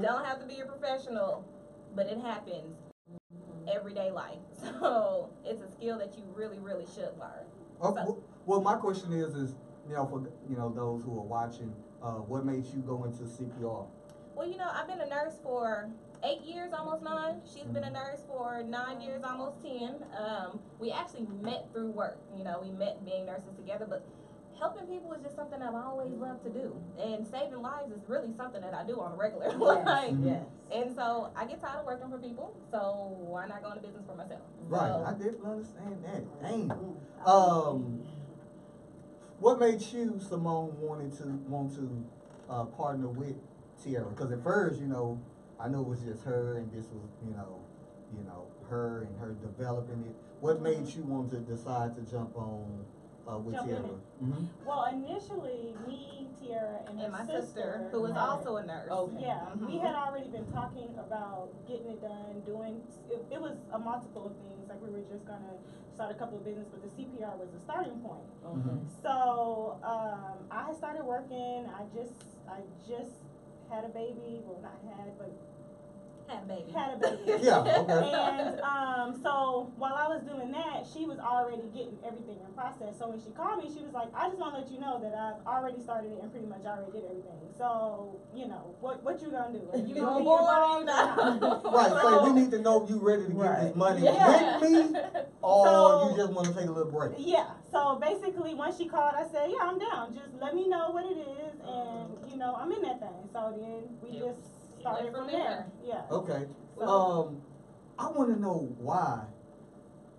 don't have to be a professional, but it happens everyday life. So it's a skill that you really, really should learn. Well, my question is, for those who are watching, what made you go into CPR? Well, I've been a nurse for 8 years, almost 9. She's been a nurse for 9 years, almost 10. We actually met through work. We met being nurses together, but helping people is just something I've always loved to do. And saving lives is really something that I do on a regular. Yes. And so I get tired of working for people, so why not go into business for myself? Right, so, I didn't understand that. Damn. What made you, Simone, want to partner with Tierra? Because at first, I know it was just her, and this was, her and her developing it. What made you want to decide to jump on with Tierra? Mm-hmm. Well, initially, me, Tierra, and my sister, who was also a nurse. Okay. Yeah, we had already been talking about getting it done, it was a multiple of things. Like, we were just going to start a couple of businesses, but the CPR was the starting point. Okay. So, I had started working. I just had a baby. Well, not had, but Had a baby. Yeah, okay. And so while I was doing that, she was already getting everything in process. So when she called me, she was like, I just want to let you know that I've already started it and pretty much already did everything. So, what you gonna do? Are you gonna be involved or not? Right, so we need to know you ready to get this money with me, or you just want to take a little break. Yeah, so basically when she called, I said, yeah, I'm down. Just let me know what it is, and, I'm in that thing. So then we just started from there. Yeah. Okay. So, I want to know why.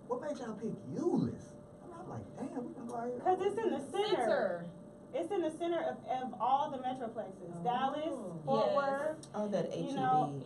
What made y'all pick Euless? I'm like, damn, we can go out here. Because it's in the center. It's in the center of all the metroplexes. Dallas, Fort Worth. Oh, that HEB.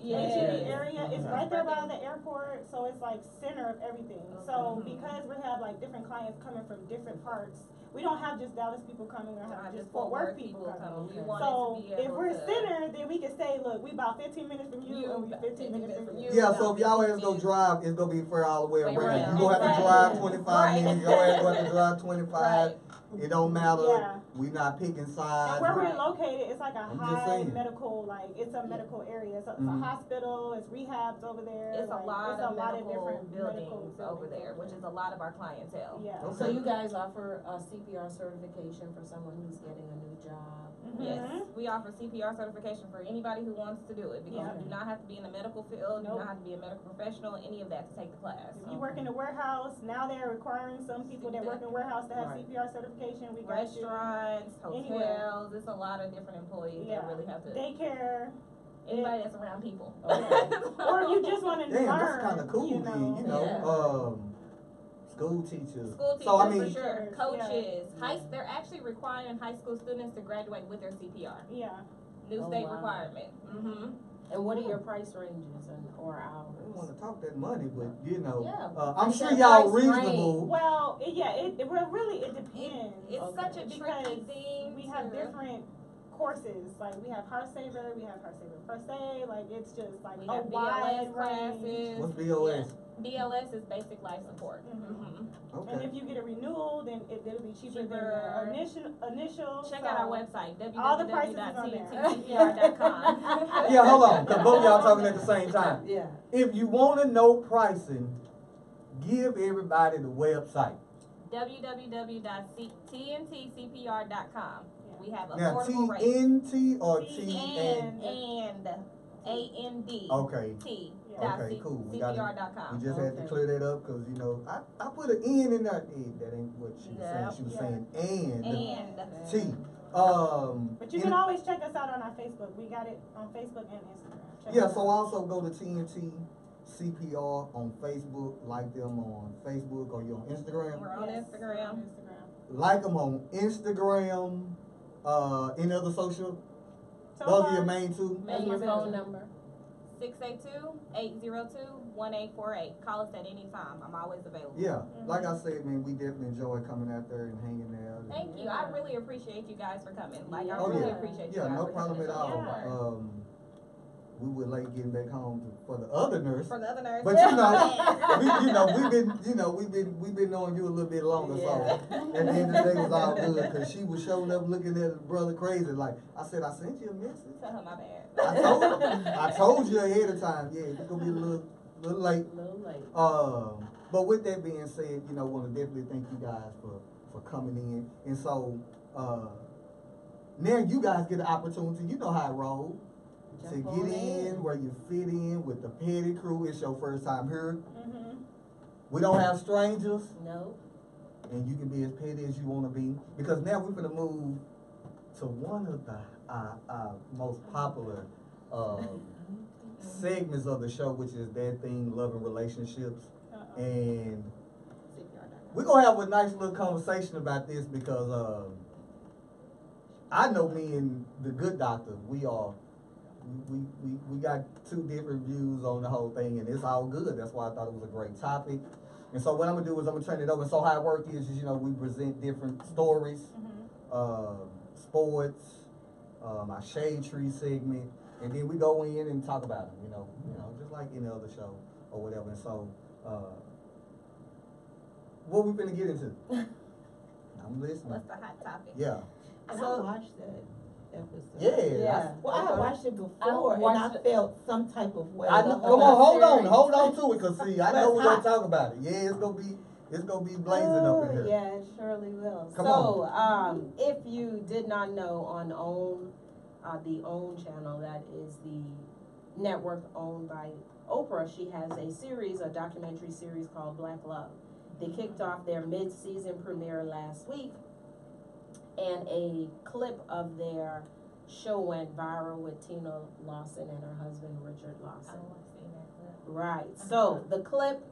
HEB area. It's right there by the airport, so it's like center of everything. So because we have like different clients coming from different parts, we don't have just Dallas people coming, we have just Fort Worth people coming. So if we're center, then we can say, look, we about 15 minutes from you, and we 15 minutes from you. Yeah, so if y'all ass go drive, it's gonna be fair all the way around. You gonna have to drive 25 minutes, your ass gonna have to drive 25. It don't matter. Yeah. We not picking sides. And where we're located, it's like a high medical, it's a medical area. So it's a hospital, it's rehabs over there. It's a lot of different buildings over there, which is a lot of our clientele. Yeah. Okay. So you guys offer a CPR certification for someone who's getting a new job? Yes, we offer CPR certification for anybody who wants to do it, because you do not have to be in the medical field, you do not have to be a medical professional, any of that to take the class. If you work in the warehouse, now they're requiring some people that work in warehouse to have CPR certification. We got restaurants, hotels, it's a lot of different employees that really have to. Daycare. Anybody that's around people. Or if you just want to learn. That's kind of cool, school teachers. So, I mean, for sure. Coaches. They're actually requiring high school students to graduate with their CPR. Yeah. New state requirement. And what are your price ranges or hours? I don't want to talk that money, but I'm sure y'all reasonable. Well, it depends. It's such a tricky thing. We have different courses. Like we have Heart Saver, we have Heart Saver Per Se. Like it's just like a wide range. What's BLS? BLS is basic life support. Okay. And if you get a renewal, then it'll be cheaper than the initial. Check out our website, www.tntcpr.com. Yeah, hold on, because both of y'all talking at the same time. Yeah. If you want to know pricing, give everybody the website. www.tntcpr.com. We have Now, affordable rates. TNT or AND. Okay. T. Okay, cool. CPR.com. We just had to clear that up because, I put an N in there. That ain't what she was saying. She was saying and T. But you can always check us out on our Facebook. We got it on Facebook and Instagram. So also go to TNT CPR on Facebook. Like them on Facebook, or you on Instagram? We're on Instagram. Like them on Instagram. Any other social? Those are your main two? And your phone number? 682-802-1848. Call us at any time. I'm always available. Yeah, like I said, man, we definitely enjoy coming out there and hanging there. Thank you. I really appreciate you guys for coming. Like, I really appreciate you guys no for problem coming. at all. we were late getting back home for the other nurse. For the other nurse. But we've been knowing you a little bit longer, so at the end of the day it was all good, cause she was showing up looking at her brother crazy, like, I said, I sent you a message. Tell her my bad. I told you ahead of time, yeah, it's gonna be a little late. But with that being said, wanna definitely thank you guys for coming in, and so, now you guys get the opportunity, you know how it rolls. To get in where you fit in with the petty crew. It's your first time here. Mm-hmm. We don't have strangers. No. And you can be as petty as you want to be. Because now we're going to move to one of the most popular segments of the show, which is that thing, love and relationships. And we're going to have a nice little conversation about this because I know me and the good doctor, we got two different views on the whole thing, and it's all good. That's why I thought it was a great topic. And so what I'm gonna do is I'm gonna turn it over. So how it works is we present different stories, sports, our shade tree segment, and then we go in and talk about them. Just like any other show or whatever. And so what we finna get into? I'm listening. What's the hot topic? Yeah. And So- I watched that episode. Yeah. Well, I had watched it before, and I felt some type of way. I know, the come whole on, series. hold on to it, cause see, I know But we're gonna hot. talk about it. Yeah, it's gonna be blazing up in here. Yeah, it surely will. Come on. If you did not know, on the OWN channel, that is the network owned by Oprah, she has a documentary series called Black Love. They kicked off their mid-season premiere last week, and a clip of their show went viral with Tina Lawson and her husband Richard Lawson. Right. So the clip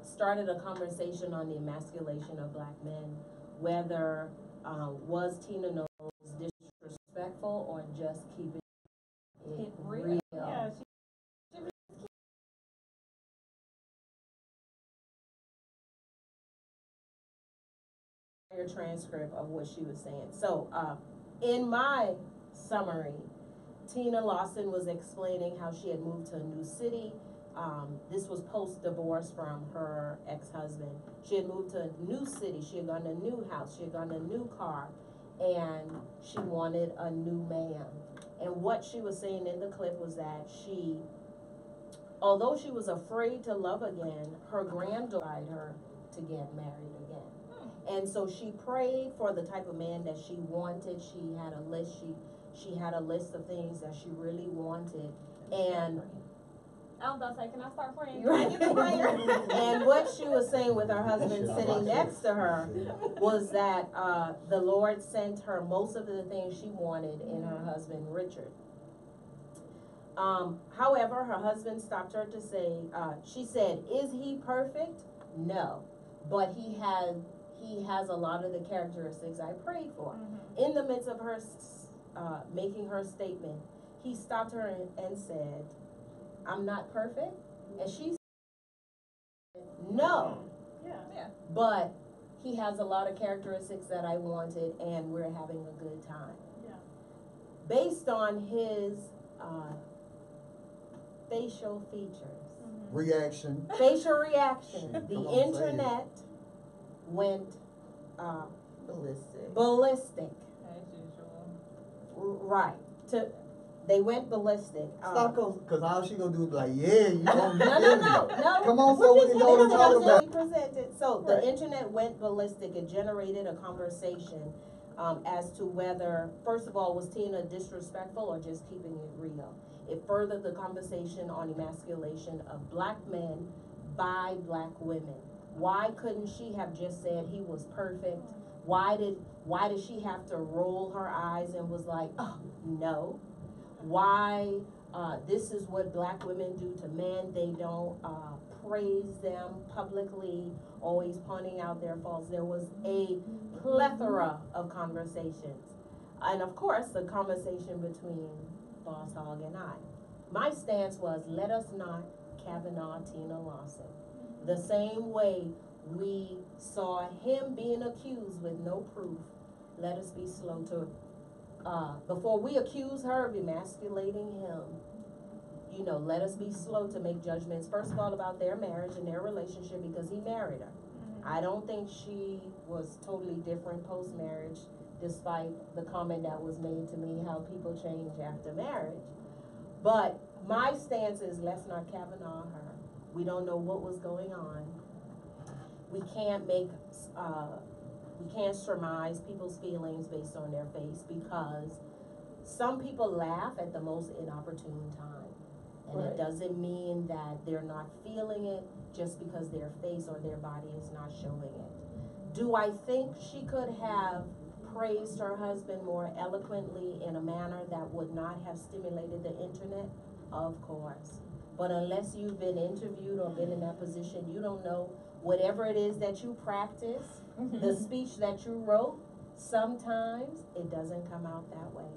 started a conversation on the emasculation of black men, whether was Tina Knowles disrespectful or just keeping it real. Yeah, Your transcript of what she was saying. So, in my summary, Tina Lawson was explaining how she had moved to a new city. This was post-divorce from her ex-husband. She had moved to a new city. She had gotten a new house. She had gotten a new car, and she wanted a new man. And what she was saying in the clip was that although she was afraid to love again, her granddaughter inspired her to get married again. And so she prayed for the type of man that she wanted. She had a list. She had a list of things that she really wanted. And I was about to say, can I start praying? Right. Can I get the prayer? And what she was saying with her husband sitting next to her was that the Lord sent her most of the things she wanted in her husband, Richard. However, her husband stopped her to say, she said, "Is he perfect? No, but he has a lot of the characteristics I prayed for." In the midst of her making her statement, he stopped her and said, "I'm not perfect," and she said, "No, Yeah. but he has a lot of characteristics that I wanted, and we're having a good time." Yeah. Based on his facial features, Reaction. facial reaction, Come the on, say it. internet went Ballistic. ballistic. As usual. Right. They went ballistic. Stop, cause all she gonna do is be like, yeah, you gonna be No. Come on, so we can go and talk about it. Presented. So Right. the internet went ballistic. It generated a conversation as to whether, first of all, was Tina disrespectful or just keeping it real. It furthered the conversation on emasculation of black men by black women. Why couldn't she have just said he was perfect? Why did she have to roll her eyes and was like, "Oh, no"? Why this is what black women do to men. They don't praise them publicly, always pointing out their faults. There was a plethora of conversations. And of course, the conversation between Boss Hogg and I. My stance was, let us not Kavanaugh Tina Lawson. The same way we saw him being accused with no proof, let us be slow to before we accuse her of emasculating him, you know, let us be slow to make judgments, first of all, about their marriage and their relationship, because he married her. I don't think she was totally different post-marriage, despite the comment that was made to me, how people change after marriage. But my stance is, let's not Kavanaugh her. We don't know what was going on. We can't surmise people's feelings based on their face, because some people laugh at the most inopportune time. And it doesn't mean that they're not feeling it just because their face or their body is not showing it. Do I think she could have praised her husband more eloquently in a manner that would not have stimulated the internet? Of course. But unless you've been interviewed or been in that position, you don't know whatever it is that you practice, the speech that you wrote, sometimes it doesn't come out that way.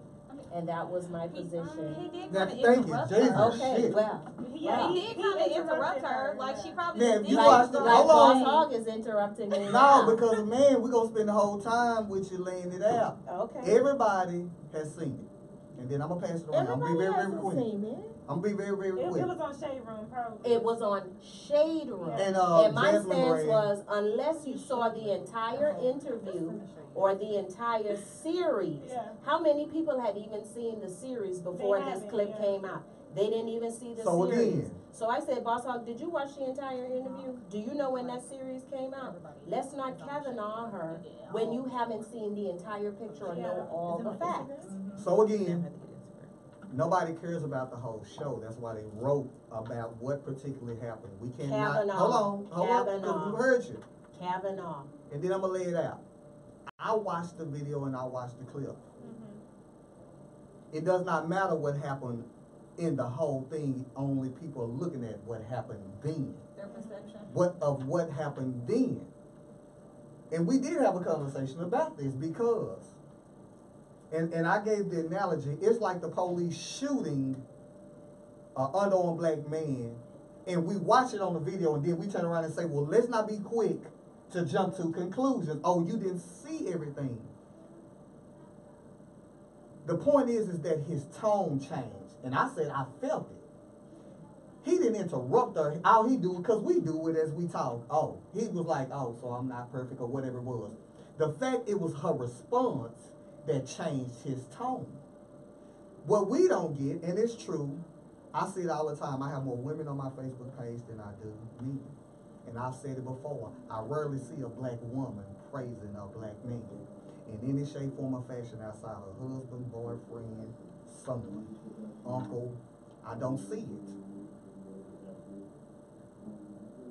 And that was my position. He did Now, kind of thank you, interrupt Jesus. her. Okay, Shit. well. Yeah, He did kind of interrupt her. Like, she probably Now, didn't you think watched she it. was Like Hold on. Boss Hog is interrupting me No, now. because man, we're gonna spend the whole time with you laying it out. Okay. Everybody has seen it. And then I'm gonna pass it around. I'm gonna be very, very quick. I'm gonna be very, very It quick. was on Shade Room, probably. It was on Shade Room. Yeah. And my Jasmine stance Brand. was, unless you saw the entire interview or the entire series, Yeah. how many people had even seen the series before They this haven't, clip yeah. came out? They didn't even see the So series. again. So I said, Boss Hog, did you watch the entire interview? Do you know when that series came out? Let's not Kavanaugh her when you haven't seen the entire picture or know all the facts. So again, nobody cares about the whole show. That's why they wrote about what particularly happened. We cannot. Kavanaugh. Hold on, because Kavanaugh. we heard you. Kavanaugh. And then I'm gonna lay it out. I watched the video and I watched the clip. It does not matter what happened in the whole thing. Only people are looking at what happened then. Their perception. What happened then. And we did have a conversation about this because, and I gave the analogy, it's like the police shooting an unarmed black man, and we watch it on the video, and then we turn around and say, well, let's not be quick to jump to conclusions. Oh, you didn't see everything. The point is that his tone changed, and I said I felt it. He didn't interrupt her. All he do, because we do it as we talk. Oh, he was like, oh, so I'm not perfect or whatever it was. The fact it was her response that changed his tone. What we don't get, and it's true, I see it all the time. I have more women on my Facebook page than I do men. And I've said it before. I rarely see a black woman praising a black man in any shape, form, or fashion outside her husband, boyfriend, son, uncle. I don't see it.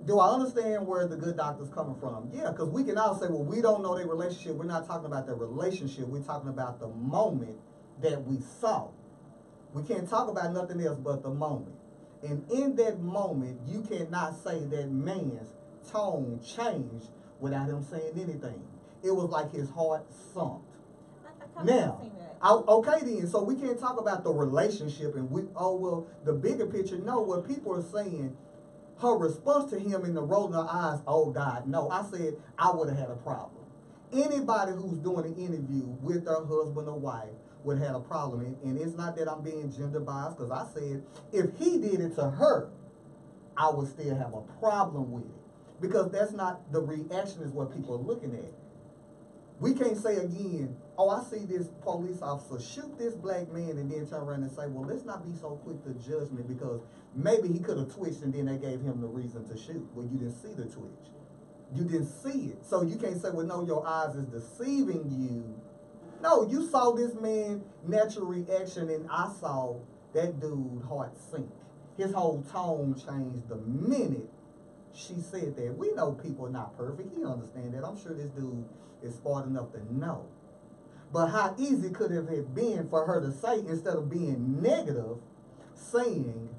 Do I understand where the good doctor's coming from? Yeah, because we can all say, well, we don't know their relationship. We're not talking about their relationship. We're talking about the moment that we saw. We can't talk about nothing else but the moment. And in that moment, you cannot say that man's tone changed without him saying anything. It was like his heart sunk. Now, okay then, so we can't talk about the relationship and the bigger picture. No, what people are saying, her response to him in the rolling her eyes, oh God, no. I said I would have had a problem. Anybody who's doing an interview with their husband or wife would have had a problem. And it's not that I'm being gender biased, because I said if he did it to her, I would still have a problem with it. Because that's not the reaction is what people are looking at. We can't say again, oh, I see this police officer shoot this black man and then turn around and say, well, let's not be so quick to judgment because maybe he could have twitched and then they gave him the reason to shoot. Well, you didn't see the twitch. You didn't see it. So you can't say, well, no, your eyes is deceiving you. No, you saw this man natural reaction and I saw that dude heart sink. His whole tone changed the minute she said that. We know people are not perfect. He understands that. I'm sure this dude is smart enough to know. But how easy could it have been for her to say, instead of being negative, saying,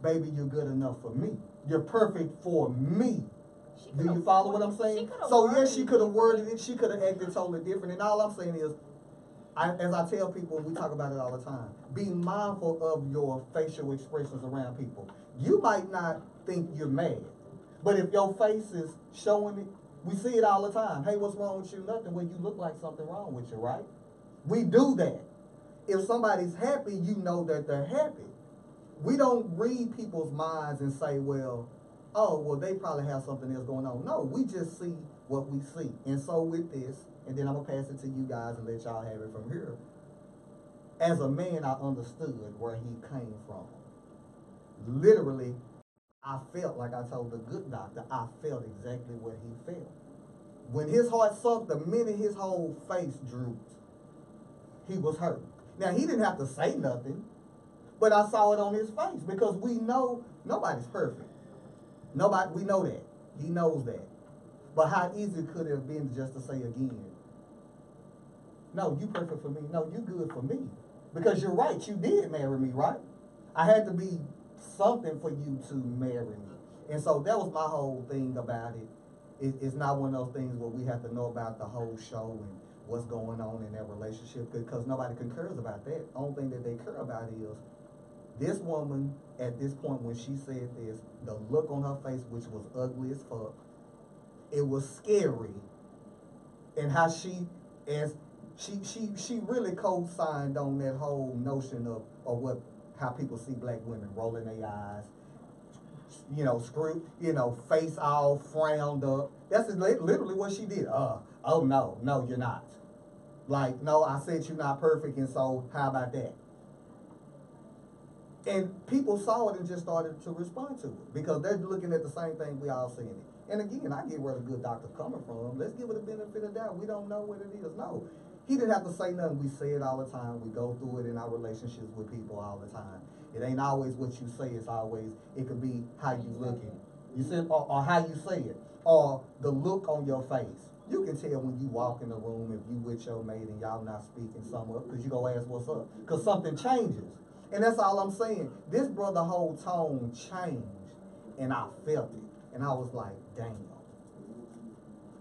baby, you're good enough for me. You're perfect for me. Do you follow what I'm saying? So yes, she could have worded it. She could have acted totally different. And all I'm saying is, as I tell people, we talk about it all the time, be mindful of your facial expressions around people. You might not think you're mad, but if your face is showing it, we see it all the time. Hey, what's wrong with you? Nothing. Well, you look like something wrong with you, right? We do that. If somebody's happy, you know that they're happy. we don't read people's minds and say, well, oh, well, they probably have something else going on. No, we just see what we see. And so with this, and then I'm going to pass it to you guys and let y'all have it from here. As a man, I understood where he came from. Literally, I felt like I told the good doctor, I felt exactly what he felt. When his heart sunk, the minute his whole face drooped, he was hurt. Now, he didn't have to say nothing, but I saw it on his face because we know nobody's perfect. Nobody, we know that. He knows that. But how easy could it have been just to say again, no, you perfect for me. No, you good for me. Because you're right, you did marry me, right? I had to be something for you to marry me. And so that was my whole thing about it. It's not one of those things where we have to know about the whole show and what's going on in that relationship because nobody concurs about that. Only thing that they care about is this woman at this point when she said this, the look on her face, which was ugly as fuck, it was scary, and how she really co-signed on that whole notion of what how people see black women rolling their eyes, face all frowned up. That's literally what she did. Oh no, you're not. Like, no, I said you're not perfect, and so how about that? And people saw it and just started to respond to it because they're looking at the same thing we all seeing it. And again, I get where the good doctor's coming from. Let's give it a benefit of the doubt. We don't know what it is. No, he didn't have to say nothing. We say it all the time. We go through it in our relationships with people all the time. It ain't always what you say. It's always, it could be how you looking. You see, or how you say it, or the look on your face. You can tell when you walk in the room if you with your mate and y'all not speaking something up because you go ask what's up because something changes. And that's all I'm saying. This brother whole tone changed, and I felt it. And I was like, damn.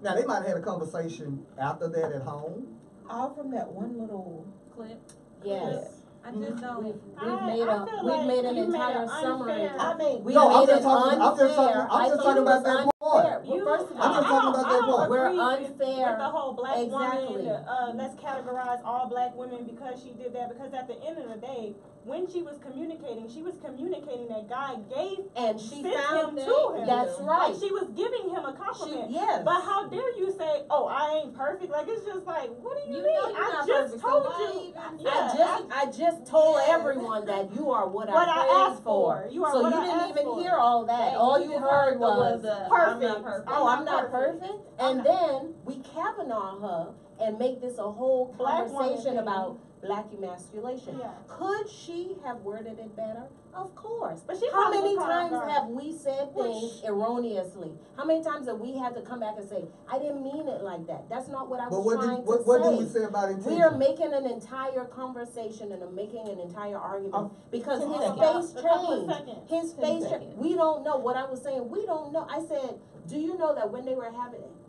Now, they might have had a conversation after that at home. All from that one little Clip. Yes. I just don't. We've made an entire summary. I mean, We No, made I'm it just unfair. I'm just I talking thought about it that was part. unfair. Well, first of I'm just talking about that part. We're agree unfair. with the whole black Exactly. woman, let's categorize all black women because she did that, because at the end of the day, when she was communicating that God gave And she sent found him to him. That's right. Like, she was giving him a compliment. Yes. But how dare you say, oh, I ain't perfect? Like, it's just like, what do you You mean? know you're I not just perfect, so told why you. even- Yeah, I just told everyone that you are what What I prayed asked for. You are so what you I didn't asked even for. hear all that. All you heard was, I'm not perfect. perfect. oh, I'm not perfect. And I'm not- then we Kavanaugh her and make this a whole Black woman conversation thing. about black emasculation. Yeah. Could she have worded it better? Of course. But she How probably many was caught off times guard. have we said things erroneously? How many times have we had to come back and say, I didn't mean it like that. That's not what I But was what trying did to what say. did we say about intention? We are making an entire conversation and making an entire argument because his face A couple of changed. seconds. His face changed. We don't know what I was saying. We don't know. I said, do you know that when they were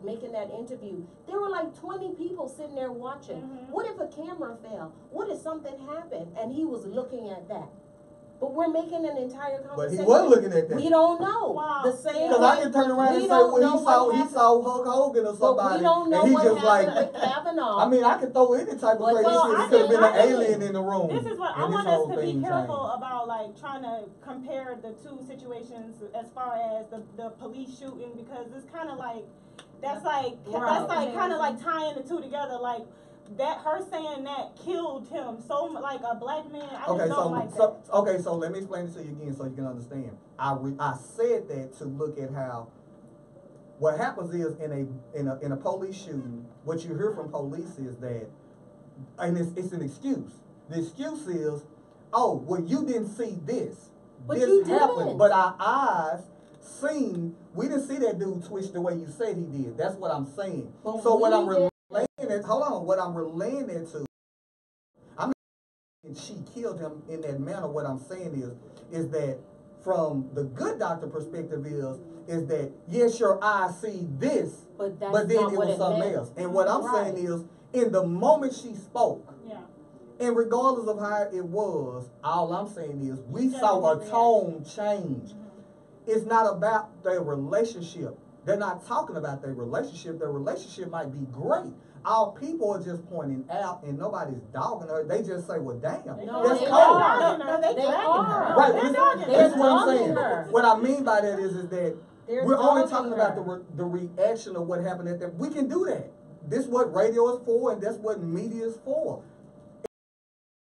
making that interview, there were like 20 people sitting there watching. Mhm. What if a camera fell? What if something happened and he was looking at that? But we're making an entire But conversation. he wasn't looking at that. We don't know. Wow. The same Because I can turn around we and say, don't well, know he what happened. saw Hulk Hogan or But somebody, we don't know and he what just like, happened with Kavanaugh. I mean, I could throw any type of Well, crazy well, shit. I It could have been an didn't- alien in the room. This is what I and want this us whole to be thing careful changed. about, like trying to compare the two situations as far as the police shooting, because it's kind of like that's like kind of like tying the two together, like that her saying that killed him. So like a black man, I just don't like that. So let me explain it to you again so you can understand. I said that to look at how what happens is in a police shooting, what you hear from police is that, and it's an excuse. The excuse is, oh, well, you didn't see this. But this you happened, didn't. but our eyes seen. We didn't see that dude twitch the way you said he did. That's what I'm saying. But So what we I'm didn't. relaying it. Hold on. What I'm relaying it to. I'm not saying she killed him in that manner. What I'm saying is that from the good doctor perspective is that yes, your eyes see this, But that's but then not it what was it something meant. else. And what I'm Right. saying is, in the moment she spoke, Yeah. and regardless of how it was, all I'm saying is we Yeah, saw a his tone change. Mhm. It's not about their relationship. They're not talking about their relationship. Their relationship might be great. Our people are just pointing out, and nobody's dogging her. They just say, "Well, damn, No, that's they cold." are. No, They dragging are. her. Right, They're this dogging is They're what I'm dogging saying. her. What I mean by that is that They're we're only dogging talking her. about the reaction of what happened at that. We can do that. This is what radio is for, and that's what media is for.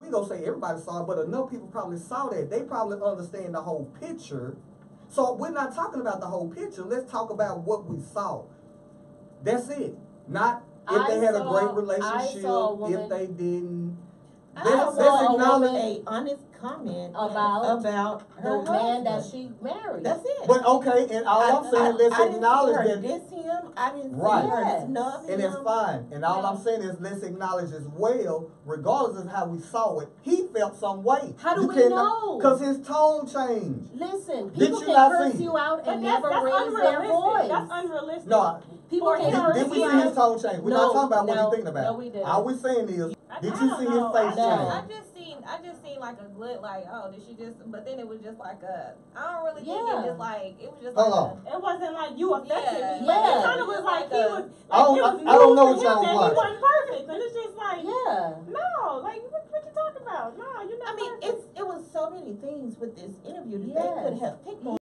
We gonna say everybody saw it, but enough people probably saw that. They probably understand the whole picture. So we're not talking about the whole picture. Let's talk about what we saw. That's it. Not if they had a great relationship, if they didn't. I Let's saw acknowledge. a honest comment About her the man that husband. she married. That's it. But okay, and all I'm saying, let's I didn't acknowledge see her that. diss him. I didn't Right. see her Yes. snub him. And it's fine. And all I'm saying is let's acknowledge as well, regardless of how we saw it, he felt some way. How do we know? Because his tone changed. Listen, Did people you can not curse see? you out But and that's never raise their unrealistic. voice. That's unrealistic. No, People can For curse did we you see his out. tone change? We're No, not talking about what no, he's thinking about. no, we didn't. All we're saying is, did I you don't see his know. face No. change? I just seen like a glint, like, oh, did she just? But then it was just like I don't really think Yeah. it just like it was just Hold like on. It wasn't like you affected Yeah. me. But Yeah. it kind of was like he was. I don't- Like, it was I don't know news what to him y'all that watch. he wasn't perfect, and it's just like, Yeah. no, like what you talking about? No, you're not. I mean, perfect. it was so many things with this interview that Yes. they could have picked on.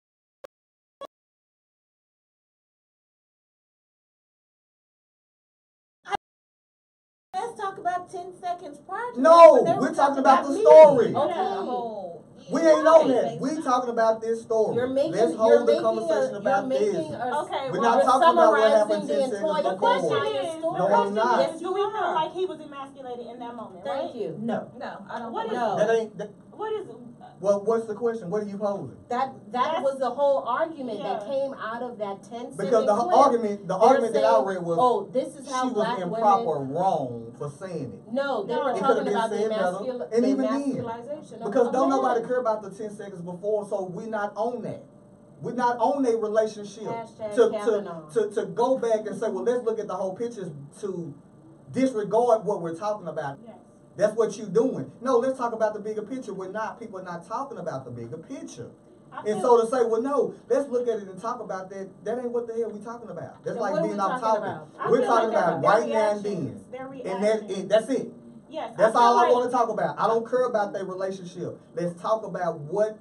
Let's talk about 10 seconds prior to No, that, when they we're were talking about the me. story. Okay. oh, We ain't on Right. that. We talking about this story. You're making, Let's you're hold the making conversation a, about you're this. making a, Okay, We're well, not you're talking about what summarizing happened the 10 seconds entire before. is, story. No, I'm not. Yes, do you we feel are. like he was emasculated in that moment, right? Thank you. No. no, I don't. What think is- so. That ain't. What is? Well, what's the question? What are you posing? That That's- was the whole argument that Yeah. came out of that 10-second Because the clip. argument They're that I saying, read was oh, this is how she was black improper, women. wrong for saying it. No, they No. were It talking could've been about the said better. And the even then, emasculation of Because a don't man. nobody care about the 10 seconds before, so we're not on that. We're not on a relationship Hashtag Kavanaugh. to go back and say, well, let's look at the whole picture to disregard what we're talking about. Yes. That's what you're doing. No, let's talk about the bigger picture. People are not talking about the bigger picture. I And feel- so to say, well, no, let's look at it and talk about that, that ain't what the hell we talking about. That's Then like what are being we off talking topic. about? I We're feel talking like about their right now and reactions, then. their And reactions. that's it. Yes. That's feel all I like- want to talk about. I don't care about their relationship. Let's talk about what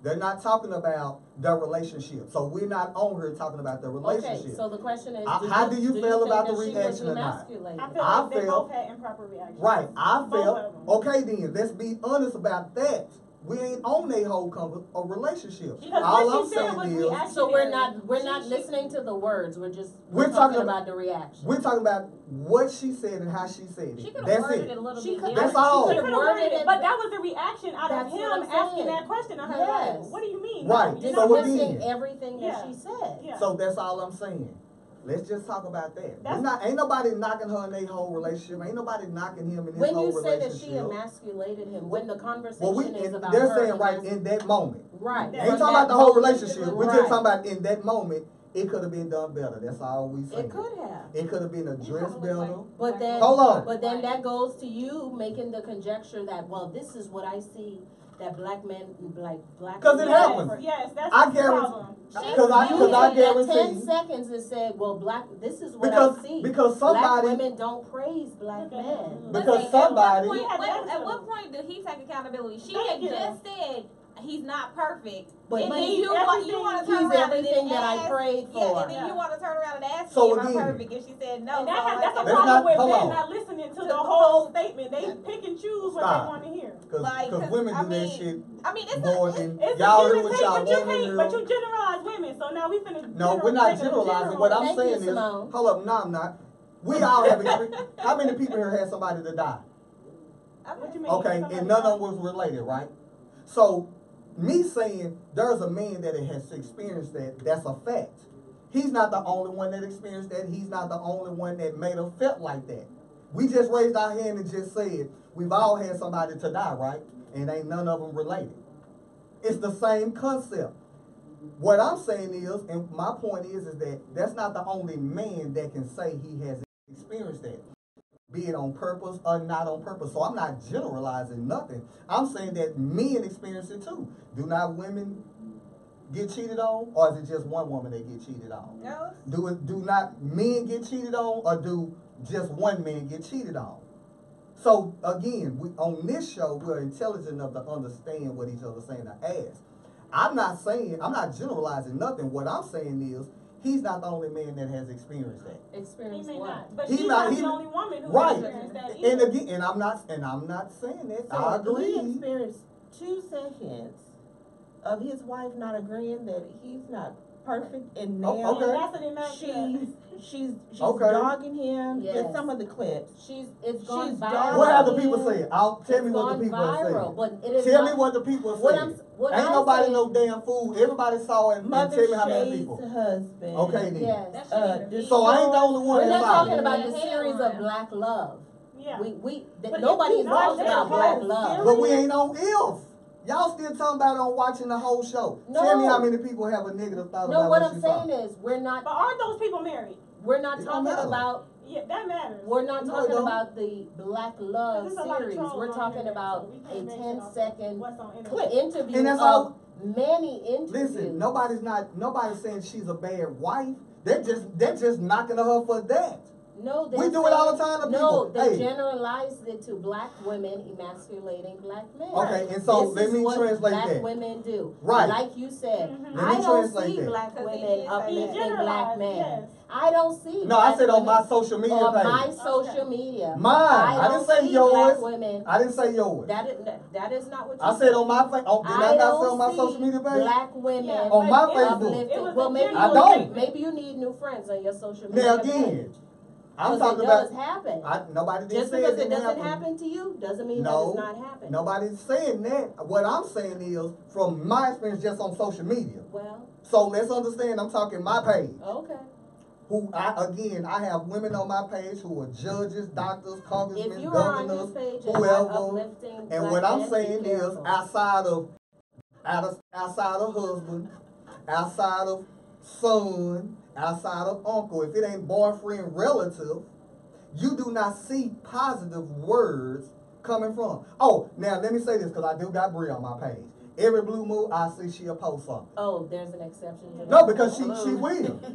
they're not talking about their relationship. So we're not on here talking about their relationship. Okay, so the question is, How do you feel think about that the she was reaction or not? emasculated? I feel I like they felt- both had improper reactions. Right, I Both felt, of them. okay then, let's be honest about that. We ain't on a whole a relationship. Because All what I'm she said saying was is, reactionary. So we're not She- listening to the words. We're We're talking talking about the reaction. we're talking about what she said and how she said She it. could have That's worded it. it a little She bit could- different. That's all. She could've could have worded worded it, it, but that was the reaction out That's of what I'm him asking saying. that question of her. Yes. Like, what do you mean? Right. You're So not again- Dismissing everything that Yeah. she said. Yeah. So that's all I'm saying. Let's just talk about that. That's- Ain't nobody knocking her in their whole relationship. Ain't nobody knocking him in his When whole you say that relationship. she emasculated him, when the conversation well, is about they're her saying right emas- in that moment. right. Yeah. Ain't in talking that about the whole moment, relationship. We're just right. talking about in that moment, it could have been done better. That's all we saying. It could have. It could have been addressed better. But then, Hold on. But then that goes to you making the conjecture that, well, this is what I see that black men, like black. 'Cause it men- happens. Yes, that's I the guarantee- problem. Cause I You guarantee. had 10 seconds and said, well, this is what Because- I see. because Black somebody- women don't praise black men. Because But see, somebody- At what point did he take accountability? She Thank had you. just said he's not perfect. But and then he's you want to He's turn around and everything then that I ask- prayed for. Yeah, and then Yeah. you want to turn around and ask So me if I'm again- perfect, and she said no. And so that's a like, Let's problem not- with hold men on. not listening to To the the whole whole- statement. They pick and choose what Stop. they want to hear. Cause, Like, 'cause women I do that mean, shit I mean, it's more not. than It's y'all a hear give what and y'all take, but you want to can't. But you hear. generalize women, so now we finna. No, we're not make it a generalizing. general. What I'm Thank you, saying is, Simone. hold up, no, I'm not. We all have experienced. How many people here had somebody to die? What you mean? Okay, Somebody and none died? of them was related, right? So, me saying there's a man that has experienced that, that's a fact. He's not the only one that experienced that. He's not the only one that made her felt like that. We just raised our hand and just said, we've all had somebody to die, right? And ain't none of them related. It's the same concept. What I'm saying is, and my point is that that's not the only man that can say he has experienced that, be it on purpose or not on purpose. So I'm not generalizing nothing. I'm saying that men experience it too. Do not women get cheated on, or is it just one woman that get cheated on? No. Do not men get cheated on, or do just one man get cheated on. So again, we on this show we're intelligent enough to understand what each other's saying to ask. I'm not generalizing nothing. What I'm saying is he's not the only man that has experienced that. He Experience may what? not, but He she's not- not he- the only woman who Right. experienced that And either. again, I'm not saying that. So I agree. he experienced 2 seconds of his wife not agreeing that he's not perfect, and now Oh, okay. And that's an immaculate. she's Okay. dogging him. Yes. Just some of the clips. It's gone She's viral. What have the people said? Tell me It's what the gone people are viral, saying. but it is Tell not, me what the people are what saying. what Ain't I'm nobody saying, no damn fool. Everybody saw it and Mother tell me how many Shay's people. husband. Okay then. Yes. That shouldn't even be. So I ain't the only one We're that not saw talking it. about Yeah. the series of Black Love. Yeah. Nobody But is if you talking watch about that Black whole Love. series- But we ain't on if. Y'all still talking about on watching the whole show. Tell me No. how many people have a negative thought No, about what what I'm you saying saw. is we're But aren't those people married? not It don't talking matter. about Yeah, that matters. we're not No, it talking don't. about the Black Love There's a lot of series. trolls We're on talking internet, about so we a can't base it 10 off of second what's on internet. clip interview And that's of all- many interviews. Listen, nobody's saying she's a bad wife. They're just knocking her for that. No, We do it all the time to No, people. they Hey. generalized it to black women emasculating black men. Okay, and so This let is me what translate black that. women do. Right. Like you said, Mhm. Let me I don't translate see that. black Because he women did say that. He uplifting black generalized, men. yes. I don't see. No, I black said on my women social media on page. my social Okay. media. Mine. I don't didn't say see yours. black women. I didn't say yours. That is not what you I said on my did I not say on my don't social see media page? black women Yeah, On my but it was- Facebook. It uplifting. was Well, a maybe I you don't. maybe you need new friends on your social media. Now again, I'm Because talking it about does happen. nobody didn't Just say because it didn't doesn't happen to you doesn't mean that No, it's not happening. Nobody's saying that. What I'm saying is from my experience just on social media. Well, So let's understand I'm talking my page. okay. I have women on my page who are judges, doctors, If congressmen, you are on governors, this page and not whoever. uplifting And black what I'm men, saying be is careful. outside of husband, outside of son, outside of uncle, if it ain't boyfriend, relative, you do not see positive words coming from. Oh, now let me say this because I do got Brie on my page. Every blue moon I see she'll post something. Oh, there's an exception to that. No, because she will. Because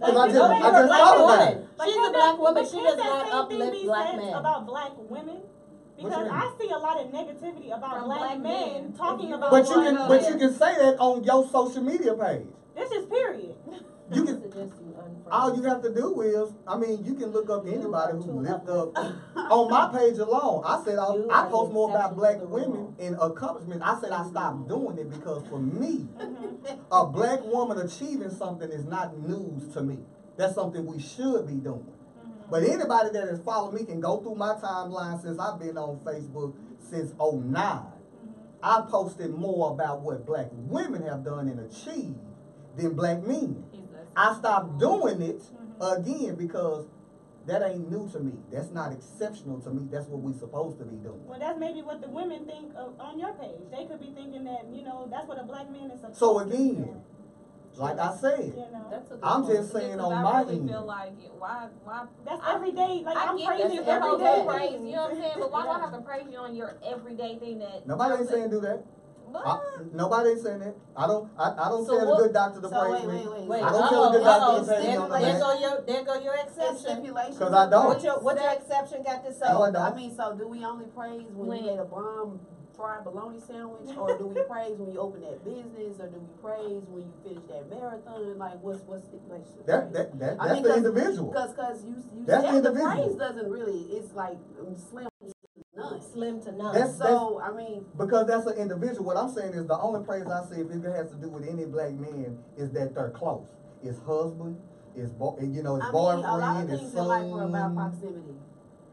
I You're just a black thought about woman. it. But She's can't a black woman. but She can't does that not same thing uplift be black said men. about black women? What Because you mean? I see a lot of negativity about From black black men men. talking If you about But you black can women. say that on your social media page. This is period. You I can suggest you unfriend. all you have to do is, you can look up anybody who lift up on my page alone. I said You I are post the more about exception black to the women rule. and accomplishments. I said I stopped doing it because for me, Mhm. a black woman achieving something is not news to me. That's something we should be doing. But anybody that has followed me can go through my timeline since I've been on Facebook since '09. I posted more about what black women have done and achieved than black men. I stopped doing it again because that ain't new to me. That's not exceptional to me. That's what we supposed to be doing. Well, that's maybe what the women think of on your page. They could be thinking that, that's what a black man is supposed So to be again, doing. like I said, That's a good I'm point. just saying Because on I my really end. feel like why That's I- every day. Like I I'm get praising this every whole day. praise, you know what I'm saying? But why do I Yeah. have to praise you on your everyday thing that Nobody ain't saying do that. What? Nobody ain't saying that. I don't So tell what- a good doctor to So praise wait, me. wait, wait. Wait, I don't tell a good doctor to pay me on the there back. go your It's exception. stipulations. 'Cause I don't. What your exception got to say? No, I don't. I mean, so do we only praise when you made a bomb fried bologna sandwich, or do we praise when you open that business, or do we praise when you finish that marathon? Like, what's stipulations? of praise? That's the individual. Because you That's said the individual. praise doesn't really. It's like slim to none. Slim to none. That's- So I mean, Because that's an individual. What I'm saying is the only praise I see if it has to do with any black man is that they're close. It's husband, it's his I mean, a lot of boyfriend, his things in life are about son. proximity.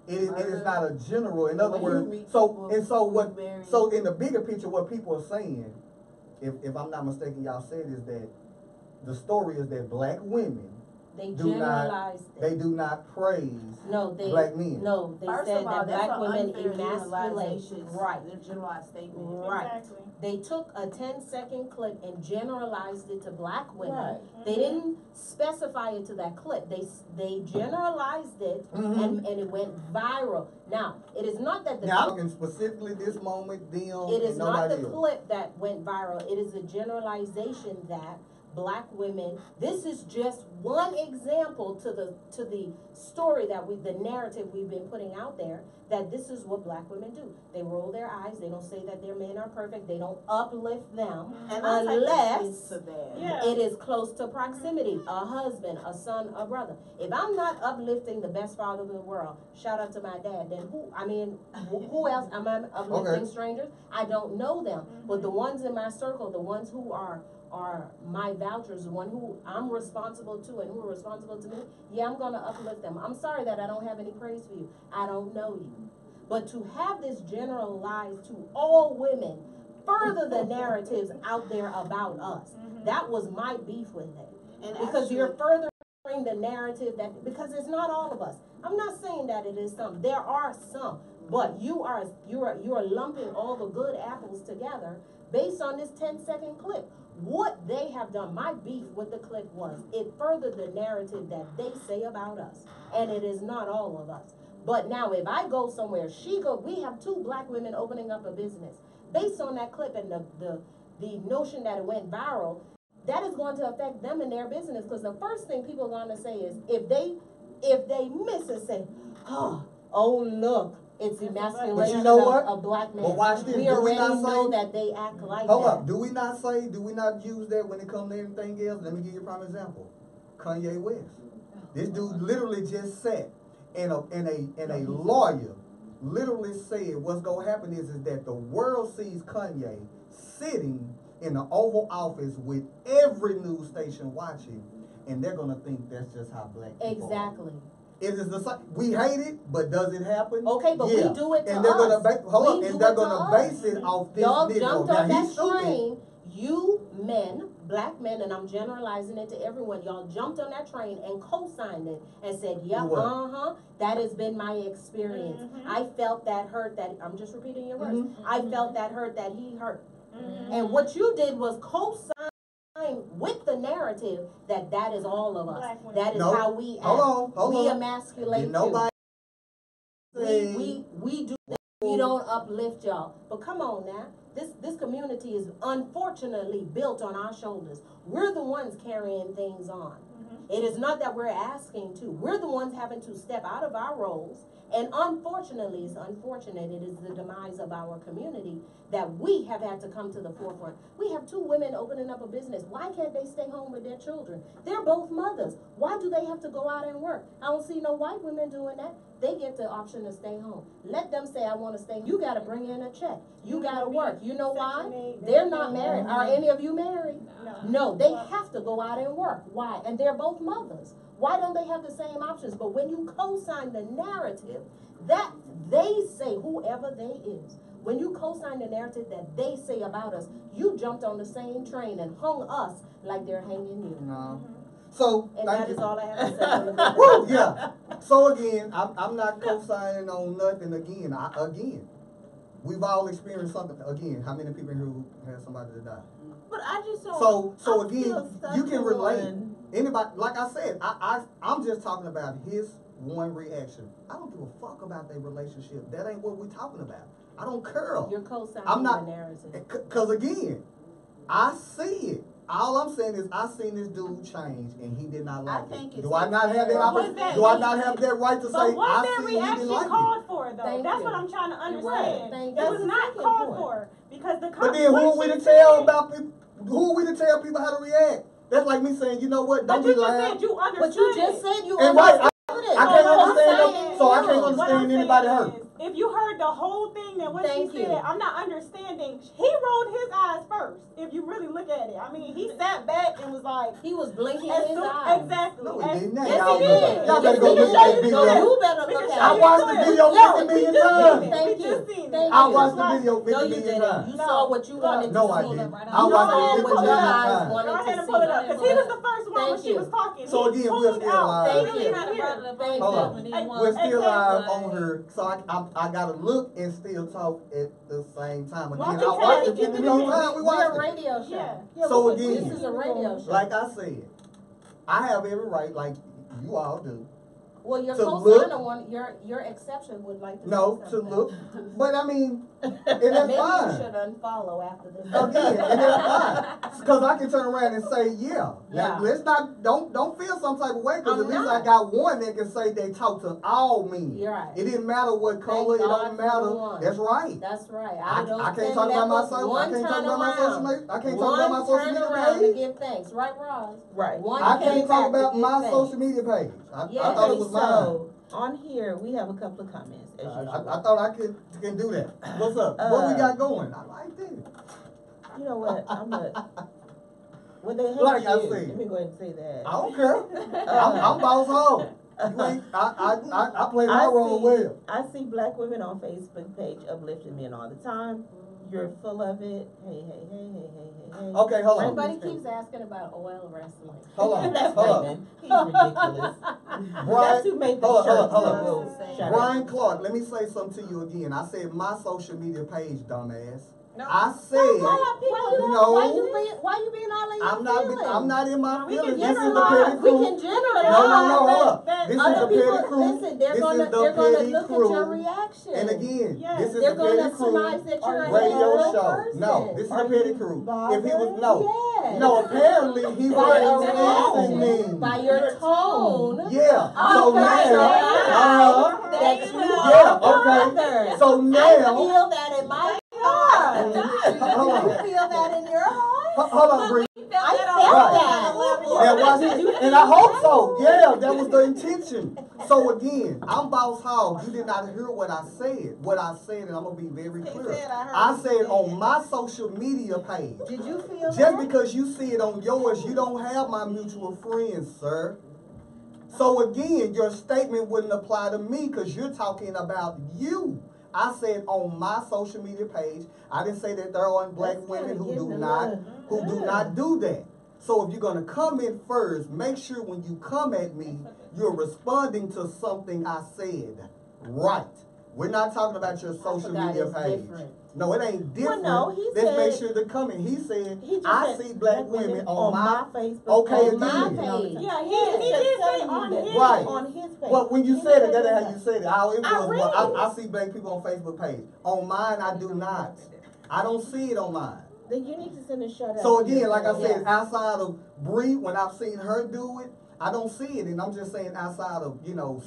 It is not a general. In other When you words, meet so people, and so what? you marry. So in the bigger picture, what people are saying, if I'm not mistaken, y'all said is that the story is that black women They do not generalized it. they do not praise No, they black men. No, they First said of all, that that's black an women unfair emasculate. generalization. Right. They're generalized statement. Right. Exactly. They took a 10-second clip and generalized it to black women. Right. They didn't specify it to that clip. They generalized it Mhm. and it went viral. Now, it is not that the Now I'm talking specifically this moment, them, it is and not nobody the else. clip that went viral. It is a generalization that black women. This is just one example to the story that the narrative we've been putting out there, that this is what black women do. They roll their eyes, they don't say that their men are perfect, they don't uplift them And unless Yeah. it is close to proximity, a husband, a son, a brother. If I'm not uplifting the best father in the world, shout out to my dad, then who else am I uplifting? Strangers? I don't know them, but the ones in my circle, the ones who are my vouchers, the one who I'm responsible to and who are responsible to me, yeah, I'm gonna uplift them. I'm sorry that I don't have any praise for you. I don't know you. But to have this generalized to all women, further the narratives out there about us, that was my beef with it. And Because actually, you're furthering the narrative that, because it's not all of us. I'm not saying that it is some, there are some, but you are lumping all the good apples together based on this 10-second clip. What they have done, my beef with the clip was, it furthered the narrative that they say about us. And it is not all of us. But now if I go somewhere, we have 2 black women opening up a business. Based on that clip and the notion that it went viral, that is going to affect them and their business. Because the first thing people are going to say is, if they miss and say, oh look, it's emasculation But you know what? of black men. But watch this. We Do we already not know say, that they act like hold that. up, do we not use that when it comes to anything else? Let me give you a prime example. Kanye West. This dude literally just said, and a lawyer literally said what's gonna happen is that the world sees Kanye sitting in the Oval Office with every news station watching, and they're gonna think that's just how black people Exactly. are. It is the same. We hate it, but does it happen? Okay, but we do it to and they're us. They're gonna base it off this Y'all Negro. jumped Now on he's that stupid. train. You men, black men, and I'm generalizing it to everyone. Y'all jumped on that train and co-signed it and said, "Yep, What? that has been my experience. I felt that hurt. That I'm just repeating your words. I felt that hurt. That he hurt." And what you did was co-sign with the narrative that is all of us. That is how we act. Hold on. We emasculate Did nobody say we do that. We don't uplift y'all. But come on now. This community is unfortunately built on our shoulders. We're the ones carrying things on. It is not that we're asking to. We're the ones having to step out of our roles. And unfortunately, it's unfortunate, it is the demise of our community that we have had to come to the forefront. We have 2 women opening up a business. Why can't they stay home with their children? They're both mothers. Why do they have to go out and work? I don't see no white women doing that. They get the option to stay home. Let them say, I want to stay. You got to bring in a check. You got to work. You know why? They're not married. Are any of you married? No, they have to go out and work. Why? And they're both mothers. Why don't they have the same options? But when you co-sign the narrative that they say, whoever they is, when you co-sign the narrative that they say about us, you jumped on the same train and hung us like they're hanging you. no? So And thank that you. is all I have to say. Woo, yeah. So again, I'm not co-signing on nothing. Again, we've all experienced something. Again, how many people who had somebody to die? but I just don't. So I'm again, still stuck you can relate. on- Anybody, like I said, I'm just talking about his one reaction. I don't give a fuck about their relationship. That ain't what we're talking about. I don't care. You're co-signing I'm not, the narrative. cause again, I see it. All I'm saying is I seen this dude change and he did not like think it. it's Do I not have that But opportunity? that- Do I not have that right to say But what I that see he didn't reaction like called it? for, though? Thank That's you. what I'm trying to You're right. understand. Thank It you. was That's not the called point. for because the But then who are we to what tell you about people? Who are we to tell people how to react? That's like me saying, you know what? But Don't you be just lying. said you understood But you just it. said you And right, understood it. I can't So what I'm understand. saying- So I can't What I'm understand saying anybody is, hurt. if you heard the whole thing that what Thank she you. said, I'm not understanding. He rolled his eyes first. If you really look at it, I mean, he sat back and was like, He was blinking as his soon- eyes. exactly. No, he As- didn't. Yes, Y'all he better- did. y'all better go You look at that video. You better We look can at show I it. watched the clip. video No, 50 we million just times. seen it. Thank We you. just seen it. Thank I you. watched the video 50 No, you million didn't. times. You No. saw what you wanted No, to I see. didn't. You I watched saw it 50 what your million eyes times. wanted Go to ahead and see. pull it up, because he was the first one when Thank she you. was talking. So He again, we're tuned still out. live. Thank Really you. didn't hear. Thank Hold you. on. We're still live Exactly. on her, so I gotta look and still talk at the same time. Again, I Multitasking. watched it 50 million times. We We're a watched it. radio show. Yeah. So This again, is a radio show. like I said, I have every right, like you all do, Well, your to co-signer look- one, your exception would like to no, say to something. look. But I mean, And that's Maybe fine. you should unfollow after this. Again, and that's fine. Because I can turn around and say, yeah. Yeah. Now, let's not, don't feel some type of way, because I'm at least not. I got one that can say they talk to all men. You're right. It didn't matter what color, it God don't for the matter. one. That's right. That's right. I Out of those can't 10 talk about my members, social, I one can't talk turn about my social around. media, I can't talk about my social One turn media around to page. give thanks, right, Roz? Right. One I came can't back talk to about give my thanks. social media page. I Yeah. thought it was mine. So, on here, we have a couple of comments, as I usual. thought I can do that. What's up? What we got going? I like this. You know what, well, they hate Like you. I said. Let me go ahead and say that. I don't care. I'm boss hog. You ain't, I play my role well. I see black women on Facebook page uplifting men all the time. You're full of it. Hey, hey, hey, hey, hey, hey, hey. Okay, hold on. Everybody keeps asking about oil wrestling. Hold on. That's Hold on. Raymond. He's ridiculous. That's who made the hold shirt. on. So, shut up. Brian Clark, let me say something to you again. I said my social media page, dumbass. No. I said, Why you being all in your feelings? I'm not in my We can feelings. This is the generalize. petty We crew. can generalize. No, hold up. That- This is Other the people, petty crew. listen, they're This gonna is the look petty at crew. your reaction. And again, Yes. this is They're the gonna petty crew surmise that you're a radio hateful show. person. No, this is Are the petty you crew. If he bothered? was no, Yes. no, apparently he By was your answering tone, me. by your tone. Yeah. So Okay, now, that you yeah, are okay. bothered. So I now, feel that in my heart. hold on. You feel that in your heart? Hold on, Bree. I felt Right. that. Now watch it. And I hope so. Yeah, that was the intention. So again, I'm Boss Hog. You did not hear what I said. What I said, and I'm gonna be very clear. I said on my social media page. Did you feel Just that? because you see it on yours, you don't have my mutual friends, sir. So again, your statement wouldn't apply to me because you're talking about you. I said on my social media page, I didn't say that there aren't black That's women kinda who do getting not a do that. So if you're gonna comment first, make sure when you come at me, you're responding to something I said. Right. We're not talking about your social forgot media it's page. different. No, it ain't different. no, he Let's make said- sure to come in. He said, He just I said see black women on my Facebook. Okay, On my again. page. Yeah, he He did just say telling on you his. that. Right. On his page. Well, when you He said it, said that's how you said it. How it I was. read Well, it. I see black people on Facebook page. On mine, I do not. I don't see it on mine. Then you need to send a shout out. So to again, your like I friend. said, outside of Bree, when I've seen her do it, I don't see it. And I'm just saying outside of,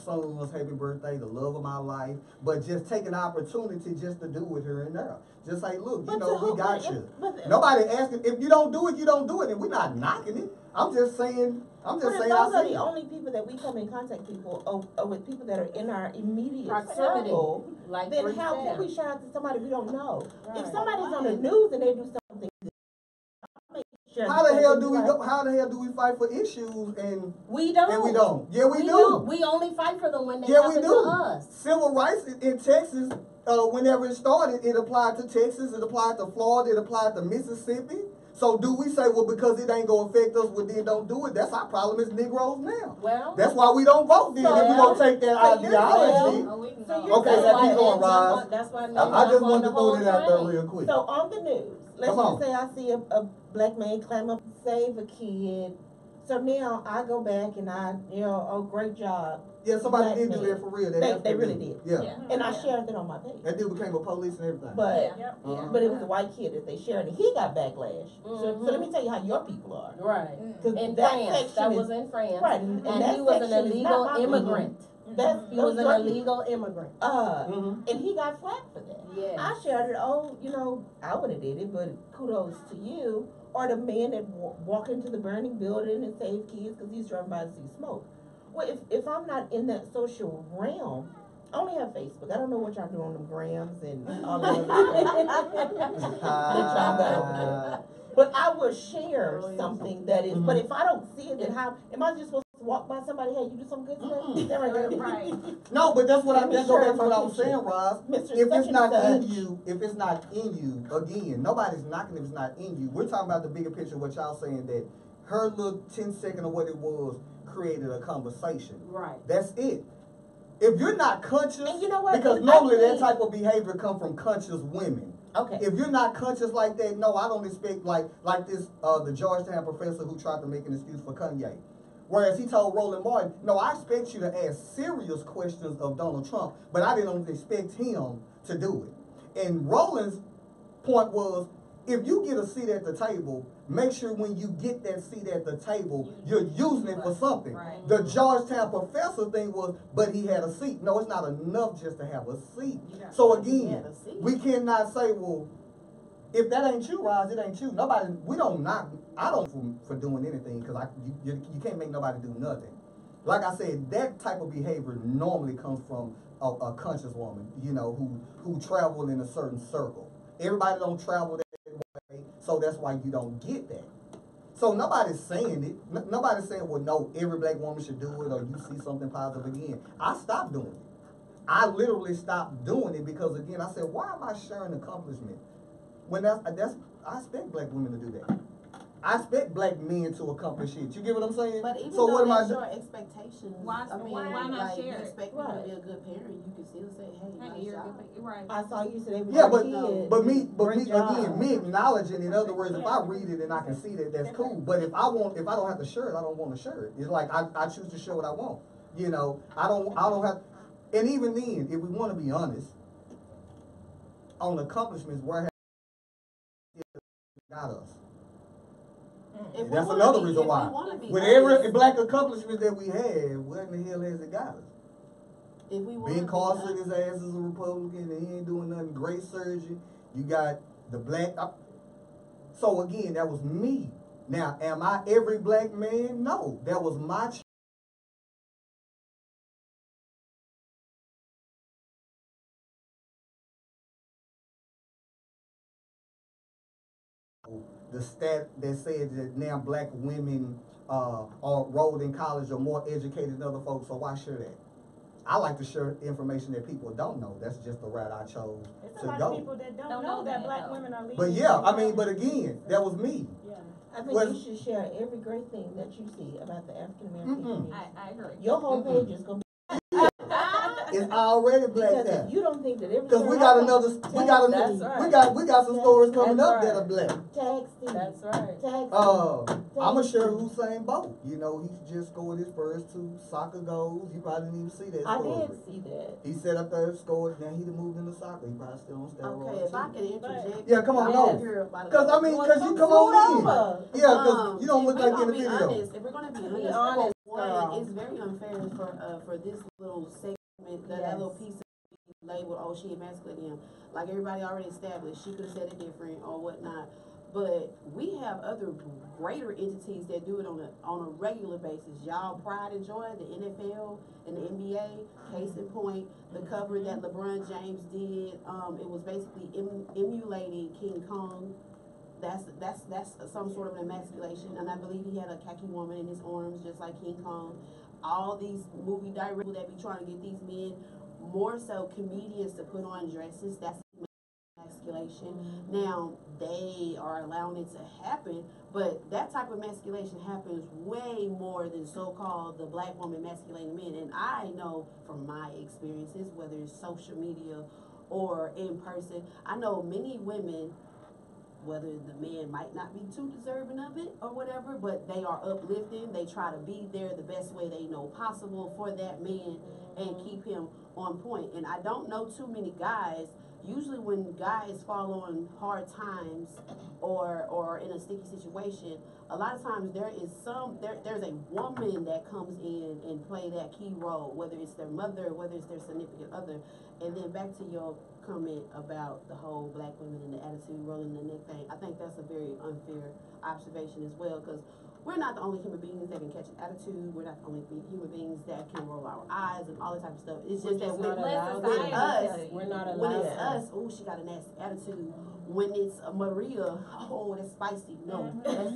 son's happy birthday, the love of my life, but just take an opportunity just to do it here and there. Just say, look, But we got you. But Nobody asking, if you don't do it, you don't do it. And we're not knocking it. I'm just saying if I those see are it. the only people that we come in contact with people that are in our immediate Proximity. circle, Like then Bree how said. can we shout out to somebody we don't know? Right. If somebody's on the news and they do something good, I'll make sure How the that hell they do we like- go? How the hell do we fight for issues and We don't. we don't? Yeah, we do. don't. We only fight for them when they Yeah, we happen do. to us. Civil rights in Texas, whenever it started, it applied to Texas, it applied to Florida, it applied to Mississippi. So do we say, well, because it ain't gonna affect us, well, then don't do it? That's our problem as Negroes now. Well, That's why we don't vote then. If we gonna take that So you're ideology. oh, we can So go. you're Okay, saying now keep that- going, Roz. That's why I just wanted to throw that out there real quick. So on the news, let's Come on. just say I see a black man climb up, save a kid. So now I go back and oh, great job. Yeah, somebody Black did do man. that for real. They really did. Yeah. Yeah. And I shared it on my page. That dude became a police and everything. But Yeah. Yep. Uh-huh. but it was a white kid that they shared and he got backlash. So let me tell you how your people are. Right. 'Cause In that France. section That is- was in France. Right, And that he was an section is illegal not my immigrant. That's He was an your- illegal immigrant. Mhm. And he got flack for that. Yeah. I shared it. I would have did it, but kudos to you. Or the man that walked into the burning building and saved kids because he's driving by to see smoke. Well, if I'm not in that social realm, I only have Facebook. I don't know what y'all do on them grams and all that other stuff. But I will share something that is. But if I don't see it, then how am I just supposed to walk by somebody? Hey, you do some good stuff. That right there. Right. No, but that's what Let me that's what share I my was picture. saying, Roz. Mr. If Such it's and not in such. you, again, nobody's knocking if it's not in you. We're talking about the bigger picture, what y'all saying, that her little 10-second of what it was created a conversation. Right. That's it. If you're not conscious, And you know what? because I normally that think- type of behavior come from conscious women. Okay. If you're not conscious like that, no, I don't expect like this the Georgetown professor who tried to make an excuse for Kanye. Whereas he told Roland Martin, no, I expect you to ask serious questions of Donald Trump, but I didn't expect him to do it. And Roland's point was, if you get a seat at the table, make sure when you get that seat at the table, you're using it for something. Right. The Georgetown professor thing was, but he had a seat. No, it's not enough just to have a seat. So again, we cannot say, well, if that ain't you, Roz, it ain't you. Nobody, we don't knock, I don't for doing anything, because you can't make nobody do nothing. Like I said, that type of behavior normally comes from a conscious woman, you know, who travel in a certain circle. Everybody don't travel that way, so that's why you don't get that. So nobody's saying it. Nobody's saying, well, no, every black woman should do it, or you see something positive again. I stopped doing it. I literally stopped doing it because, again, I said, why am I sharing accomplishment? When I expect black women to do that. I expect black men to accomplish it. You get what I'm saying? But even so though what am I that's your expectations, Why not like, share you it? expect me to be a good parent, you can still say, hey, nice You're job. right. I saw you said every Yeah, kid. but me Great job. again, me acknowledging. In other words, if I read it and I can see that, that's cool. But if I don't have the shirt, I don't want the shirt. It's like I choose to show what I want. You know, I don't have. And even then, if we want to be honest, on accomplishments, where have got us? That's another reason why. With every black accomplishment that we have, where in the hell has it got us? If we Ben Carson, his ass is a Republican, and he ain't doing nothing. Great surgeon. You got the black. So again, that was me. Now, am I every black man? No, that was my choice. The stat that said that now black women are enrolled in college are more educated than other folks, so why share that? I like to share information that people don't know. That's just the route I chose It's to a lot go. of people that don't know that black women are leading. But yeah, I mean, but again, that was me. Yeah. I think you should share every great thing that you see about the African American community. I agree. Your whole page is gonna be It's already black because if you don't think that every because we got some stories coming up that are black. taxi. That's right. I'ma share Usain Bolt. You know, he just scored his first 2 soccer goals. You probably didn't even see that. I story. did see that. He set up there, scored. Now he done moved into soccer. He probably still on steroids. Okay, if I can interject. Yeah, come on, I go. didn't hear about it. Because I mean, because you come on in. Yeah, because you don't look like you in the video. Honest, if we're gonna be honest, honest, one, it's very unfair for this little segment, that little piece of labeled, oh, she emasculated him. Like everybody already established, she could have said it different or whatnot. But we have other greater entities that do it on a regular basis. Y'all pride and joy, the NFL and the NBA, case in point, the cover that LeBron James did, it was basically emulating King Kong. That's some sort of an emasculation, and I believe he had a khaki woman in his arms, just like King Kong. All these movie directors that be trying to get these men, more so comedians, to put on dresses, that's emasculation. Now, they are allowing it to happen, but that type of emasculation happens way more than so-called the black woman emasculating men. And I know from my experiences, whether it's social media or in person, I know many women, whether the man might not be too deserving of it or whatever, but they are uplifting. They try to be there the best way they know possible for that man and keep him on point. And I don't know too many guys, usually when guys fall on hard times or in a sticky situation, a lot of times there's a woman that comes in and play that key role, whether it's their mother, whether it's their significant other. And then back to your comment about the whole black women and the attitude rolling the neck thing. I think that's a very unfair observation as well, because we're not the only human beings that can catch an attitude. We're not the only human beings that can roll our eyes and all that type of stuff. It's just that with us, we're not allowed. when it's us, oh, she got a nasty attitude. When it's Maria, oh, that's spicy. No, that's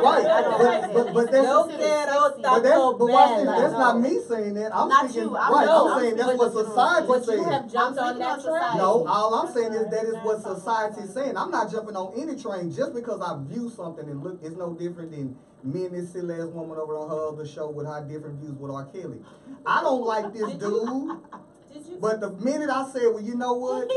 Right, but that's not me saying that. I'm not speaking, you. I'm saying that's what society But says. you have jumped on that train. No, all I'm saying is that is what society's saying. I'm not jumping on any train just because I view something and look. It's no different than me and this silly ass woman over on her other show with her different views with R. Kelly. I don't like this dude. But the minute I said, well, you know what?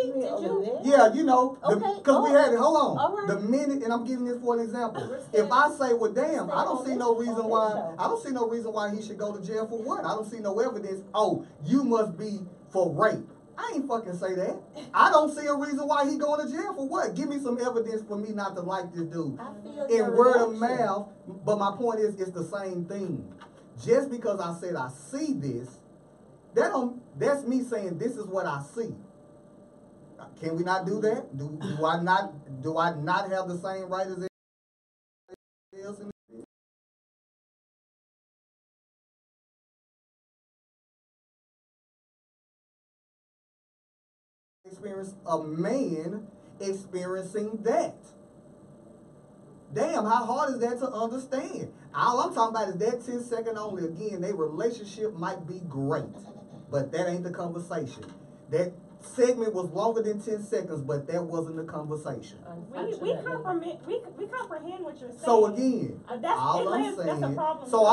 Yeah, you know, because we had it. Hold on. Right. The minute, and I'm giving this for an example. If I say, well, damn, I don't see no reason why. I don't see no reason why he should go to jail for what? I don't see no evidence. Oh, you must be for rape. I ain't fucking say that. I don't see a reason why he going to jail for what? Give me some evidence for me not to like this dude. I feel In your word of reaction. mouth, but my point is, it's the same thing. Just because I said I see this, that's me saying this is what I see. Can we not do that? Do I not have the same right as everybody else in this? Experience a man experiencing that. Damn, how hard is that to understand? All I'm talking about is that 10-second only. Again, their relationship might be great, but that ain't the conversation. That segment was longer than 10 seconds, but that wasn't the conversation. We comprehend what you're saying. So again, that's all I'm that's a saying, problem. all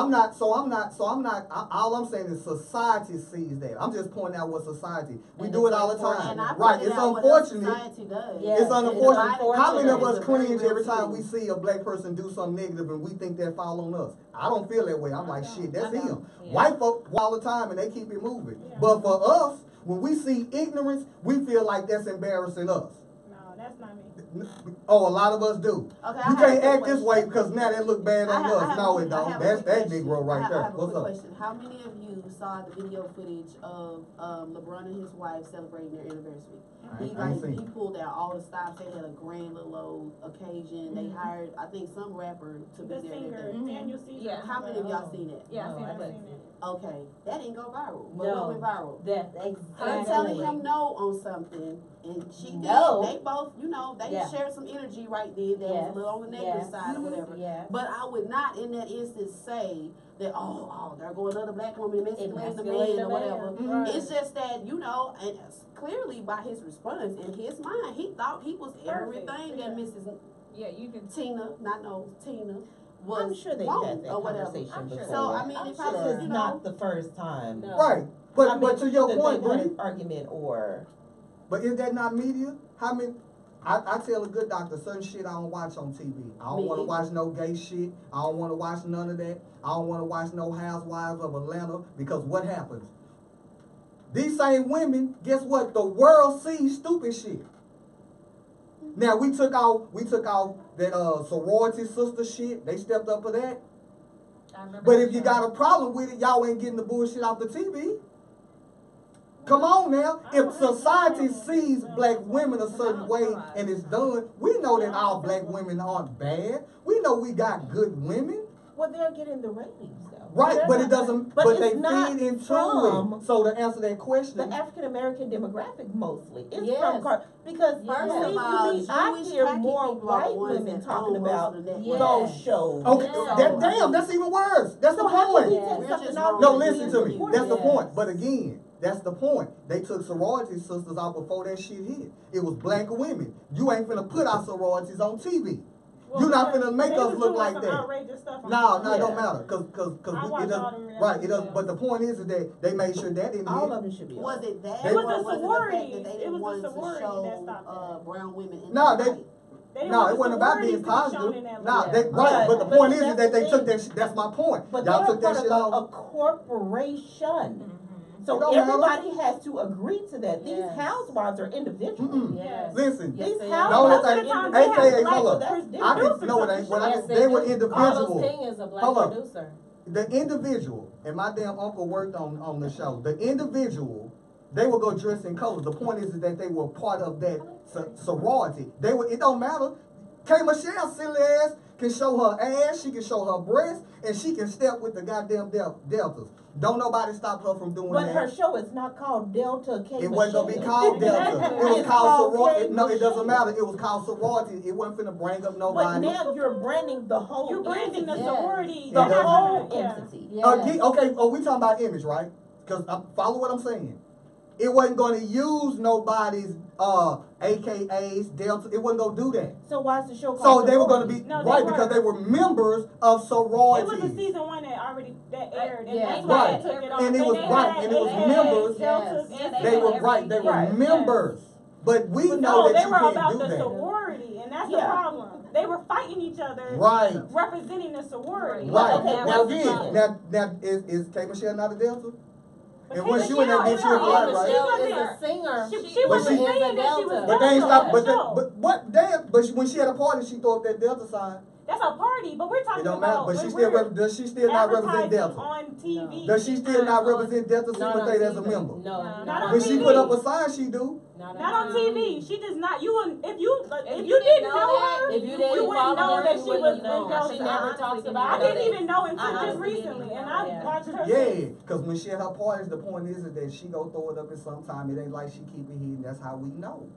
I'm saying is society sees that. I'm just pointing out what society, we And do it's it all the time. And I Right, pointed it's out what else unfortunate. society does. Yes, It's unfortunate. How many of us It's a very cringe real every time we thing. see a black person do something negative and we think that fall on us? I don't feel that way. I'm like, shit, that's him. Yeah. White folk all the time and they keep it moving. Yeah. But for us, when we see ignorance, we feel like that's embarrassing us. No, that's not me. Oh, a lot of us do. Okay, You can't act this way because now that look bad on I us. have No, a- it I don't. have a That's quick that question. Negro right I there. have a What's quick up? question. How many of you saw the video footage of LeBron and his wife celebrating their anniversary? I ain't seen He it. pulled out all the stops. They had a grand little old occasion. They hired, I think, some rapper to The be there. singer, That day. Daniel Caesar. Yeah. How many of y'all seen it? Yeah, I seen I've that. seen it. Okay, that didn't go viral. But No. what went viral? That Her telling him no on something, and she did. No. They both, they Yeah. shared some energy right there. That was Yes. a little on the negative Yes. side or whatever. Yes. But I would not, in that instance, say that there go another black woman emasculating the Emasculating man or the whatever. man, right. It's just that and clearly by his response in his mind, he thought he was Perfect. everything that Mrs. Yeah, you can. Tina was. I'm sure they've wanting had that or whatever. conversation I'm sure before. they So I mean, I'm if sure. I This was, is not the first time. No. Right. But to your point, that they've had Bree, an argument or but is that not media? How many? I tell a good doctor certain shit I don't watch on TV. I don't Me want to either. watch no gay shit. I don't want to watch none of that. I don't want to watch no Housewives of Atlanta because what happens? These same women, guess what? The world sees stupid shit. Now we took out that sorority sister shit. They stepped up for that. I remember But that if you show. got a problem with it, y'all ain't getting the bullshit off the TV. Come on now. If society sees black women a certain way and it's done, we know that all black women aren't bad. We know we got good women. well, they're getting the ratings though. Right, They're but not- it doesn't, but but it's they not feed into from it. So to answer that the question, African American demographic mostly. It's Yes. from because First believe of all, you me, I Jewish hear Catholic more people are the white ones women that talking own most about of the network. Yes. those shows. okay, Yeah. damn, that's even worse. That's So the how can we point. Yeah. take We're something just off? wrong. No, that listen we to me. support? That's the Yes. point. But again, that's the point. They took sorority sisters out before that shit hit. It was black women. You ain't finna put our sororities on TV. Well, You not because finna make they us was look doing like some that. outrageous stuff on No, TV. it don't Yeah. matter. Cause I it watch all them doesn't. reality Right, it doesn't. shows. But the point is that they made sure that didn't All hit. of them should be. Was on. it that? They- It was or the was it the fact sororities. that they It didn't was want the to sorority show that stopped that. brown women in No, the they- light? They didn't No, want it the wasn't about sororities being to be shown positive. in that Nah, light. they right. But the But point is that's that the they took thing. that. That's my point. But Y'all they're took that part shit of a off. corporation. So It don't matter. everybody has to agree to that. These Yes. housewives are individuals. Mm-mm. Yes. Listen, Yes, These they housewives No, are. that's Most of like, the time, AKA, they have black hold up. that's I different. can, no, it ain't. What I Yes, can, they were do. individual. Carlos King is a black Hold up. producer. The individual, and my damn uncle worked on the show. The individual, they would go dress in colors. The point is that they were part of that sorority. They were. It don't matter. K. Michelle, silly ass, can show her ass. She can show her breast, and she can step with the goddamn deltas. Don't nobody stop her from doing But that. her show is not called Delta K. It wasn't gonna be Michelle. called Delta. It was It's called sorority. K. No, it doesn't Michelle. matter. It was called sorority. It wasn't finna bring up But nobody. now you're branding the whole You're branding the entity. Yes. sorority. The They're not whole gonna- yeah. entity. Yes. Okay, we talking about image, right? Because follow what I'm saying. It wasn't going to use nobody's AKAs, Delta. It wasn't going to do that. So why is the show So called they were going to Sorority? be No, they right were. because they were members of It sororities. was a season one that aired, and Yeah. that's why Right. they took it off. And it was they right, had and it was AKAs, members. Deltas, Yes. and They were had right. They were everything. members. But we know No, that they you were can't about do the that. sorority, and that's Yeah. the problem. They were fighting each other, Right. representing the sorority. Right. Okay, Now what's the again, problem? now is K. Michelle not a Delta? And when she went there, did she apply, right? Michelle is a singer. She But wasn't she- saying that she was But they ain't Delta stop. on the show. But what? Damn! But when she had a party, she threw up that Delta sign. That's a party, but we're It talking don't matter. about. But she still does she still not represent advertising Delta? on TV. Does she still not represent Delta Not on Sympathate as a TV. member? No, Not not on on When she TV. put up a sign, she do. Not Not on TV. She does not. You wouldn't if you If if you you didn't didn't know know her. that, If you didn't you wouldn't follow know her, that you she wouldn't was know. in Delta. She never talks about I it. didn't even know until I just honestly recently, didn't and know, I yeah. watched her. Yeah, because when she had her parties, the point is that she go throw it up at some time. It ain't like she keep it hidden. That's how we know.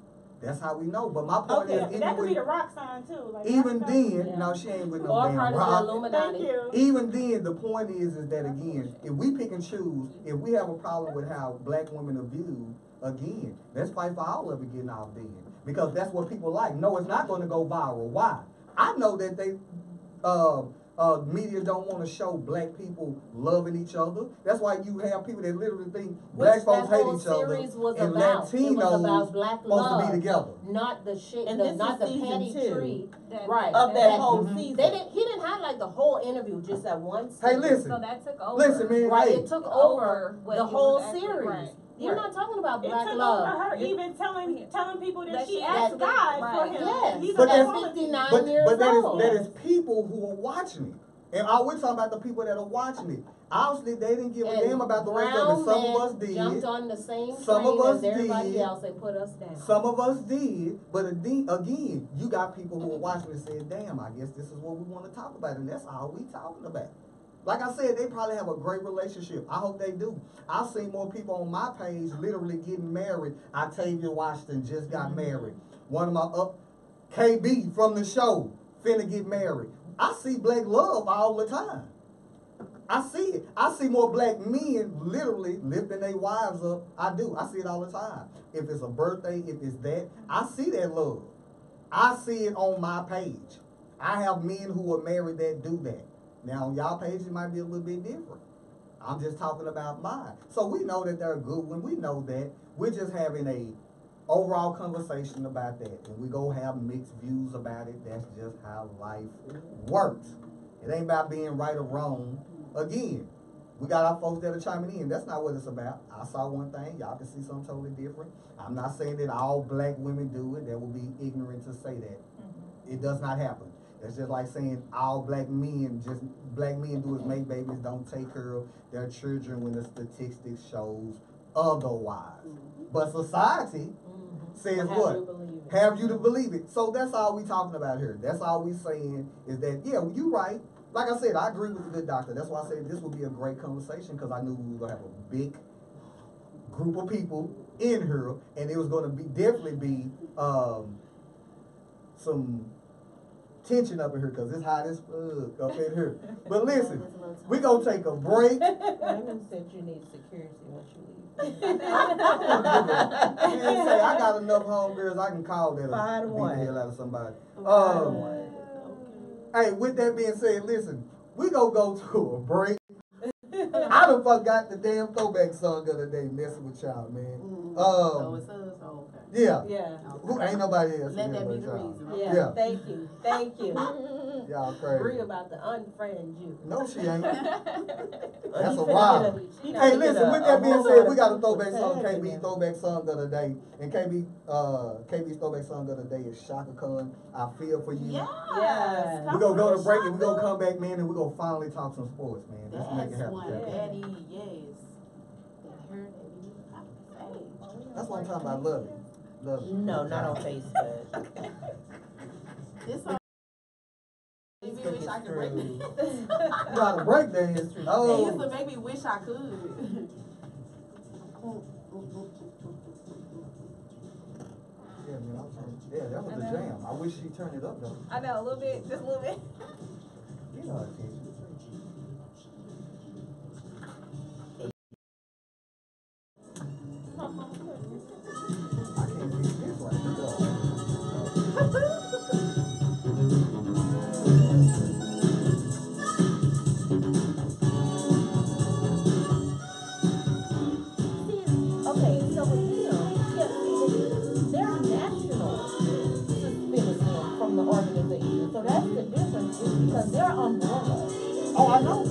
That's how we know. But my point Okay, is, that even could be the with, rock sign too. Like even rock then, Yeah. no, she ain't with no Or damn part of the rock. sign. Illuminati. Thank you. Even then, the point is that again, if we pick and choose, if we have a problem with how black women are viewed, again, let's fight for all of it getting off then. Because that's what people like. No, it's not going to go viral. Why? I know that media don't want to show black people loving each other. That's why you have people that literally think black Which folks that hate whole each other series was and about. It was Latinos about black supposed to love, be together. not the shit, And the, this not is the season petty 2 tree. That- Right. of that Mhm. whole Mhm. season. He didn't highlight the whole interview, just that one. Hey, scene. listen. So that took over. Listen, man. Right, Hey, it took over what the it was whole actually, series. right. You're not talking about It black took love. over her You're- even telling people that That she she- asked that- God for right. him. Yes. He's But a that's- quality. 59 years but old. that is people who are watching it. And we're talking about the people that are watching it. Obviously, they didn't give a damn about the rest of it. Some of us did. Jumped on the same Some of train us as everybody did. else and put us down. Some of us did, but again, you got people who are watching and saying, damn, I guess this is what we want to talk about, and that's all we talking about. Like I said, they probably have a great relationship. I hope they do. I've seen more people on my page literally getting married. Octavia Washington just got married. One of my KB from the show finna get married. I see black love all the time. I see it. I see more black men literally lifting their wives up. I do. I see it all the time. If it's a birthday, if it's that, I see that love. I see it on my page. I have men who are married that do that. Now on y'all page it might be a little bit different. I'm just talking about mine. So we know that they're good when we know that. We're just having a overall conversation about that. And we go have mixed views about it. That's just how life works. It ain't about being right or wrong. Again, we got our folks that are chiming in. That's not what it's about. I saw one thing. Y'all can see something totally different. I'm not saying that all black women do it. That would be ignorant to say that. It does not happen. It's just like saying all black men do is make babies, don't take care of their children when the statistics shows otherwise. But society says Have what? you believe it. Have you to believe it. So that's all we talking about here. That's all we saying is that, yeah, you right. Like I said, I agree with the good doctor. That's why I said this would be a great conversation because I knew we were going to have a big group of people in here and it was going to definitely be some tension up in here because it's hot as fuck up in here. But listen, we going to take a break. Raymond said you need security once you leave. Man, say, I got enough homegirls I can call that 5 to beat 1. the hell out of somebody. 5 to 1. Hey, with that being said, listen, we gonna go to a break. I done forgot the damn throwback song of the day messing with y'all, man. So it's us, oh, okay. Yeah. Yeah. Who ain't nobody else Let in that here be but the y'all. reason. Yeah. Yeah. Thank you. Thank you. Y'all Bree crazy. about to unfriend you. No, she ain't. That's He a finna wild. get a- he Hey, finna listen, get with that being whole said, lot we of got a people throwback song, tagging KB him. throwback song of the day. And KB's throwback song of the day is Shaka Khan, I Feel For You. Yes. We're gonna go to break and we're gonna come back, man, and we're gonna finally talk some sports, man. Let's make it That's happen. one, Yeah. Daddy, yes. That hurt that we not say. That's what I'm talking about, love it. Love it. No, not on Facebook. This song, maybe Facebook wish is I could break true. it. You got a break dance. It used Oh. to make me wish I could. Yeah, man, yeah, that was a jam. I wish she turned it up though. I know, a little bit, just a little bit. You know, attention. I can't beat this right here though. Okay, so with them, yeah, they're national suspended them from the organization. So that's the difference, is because their umbrella Oh, I know.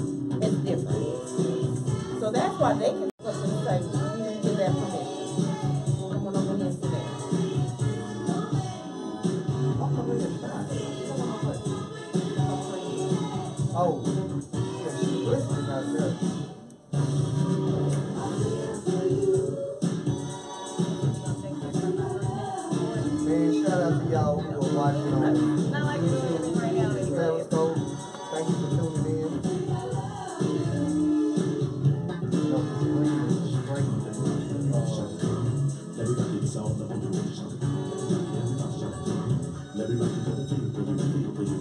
is different. So that's why they can look and say, Oh, yeah, she listening out there. Man, shout out to y'all who are watching on Not like doing anything right now YouTube, anyway. Periscope. Thank you for tuning in. You know, the screen is straight. Everybody is all up in the room, something. Everybody got a feel for you.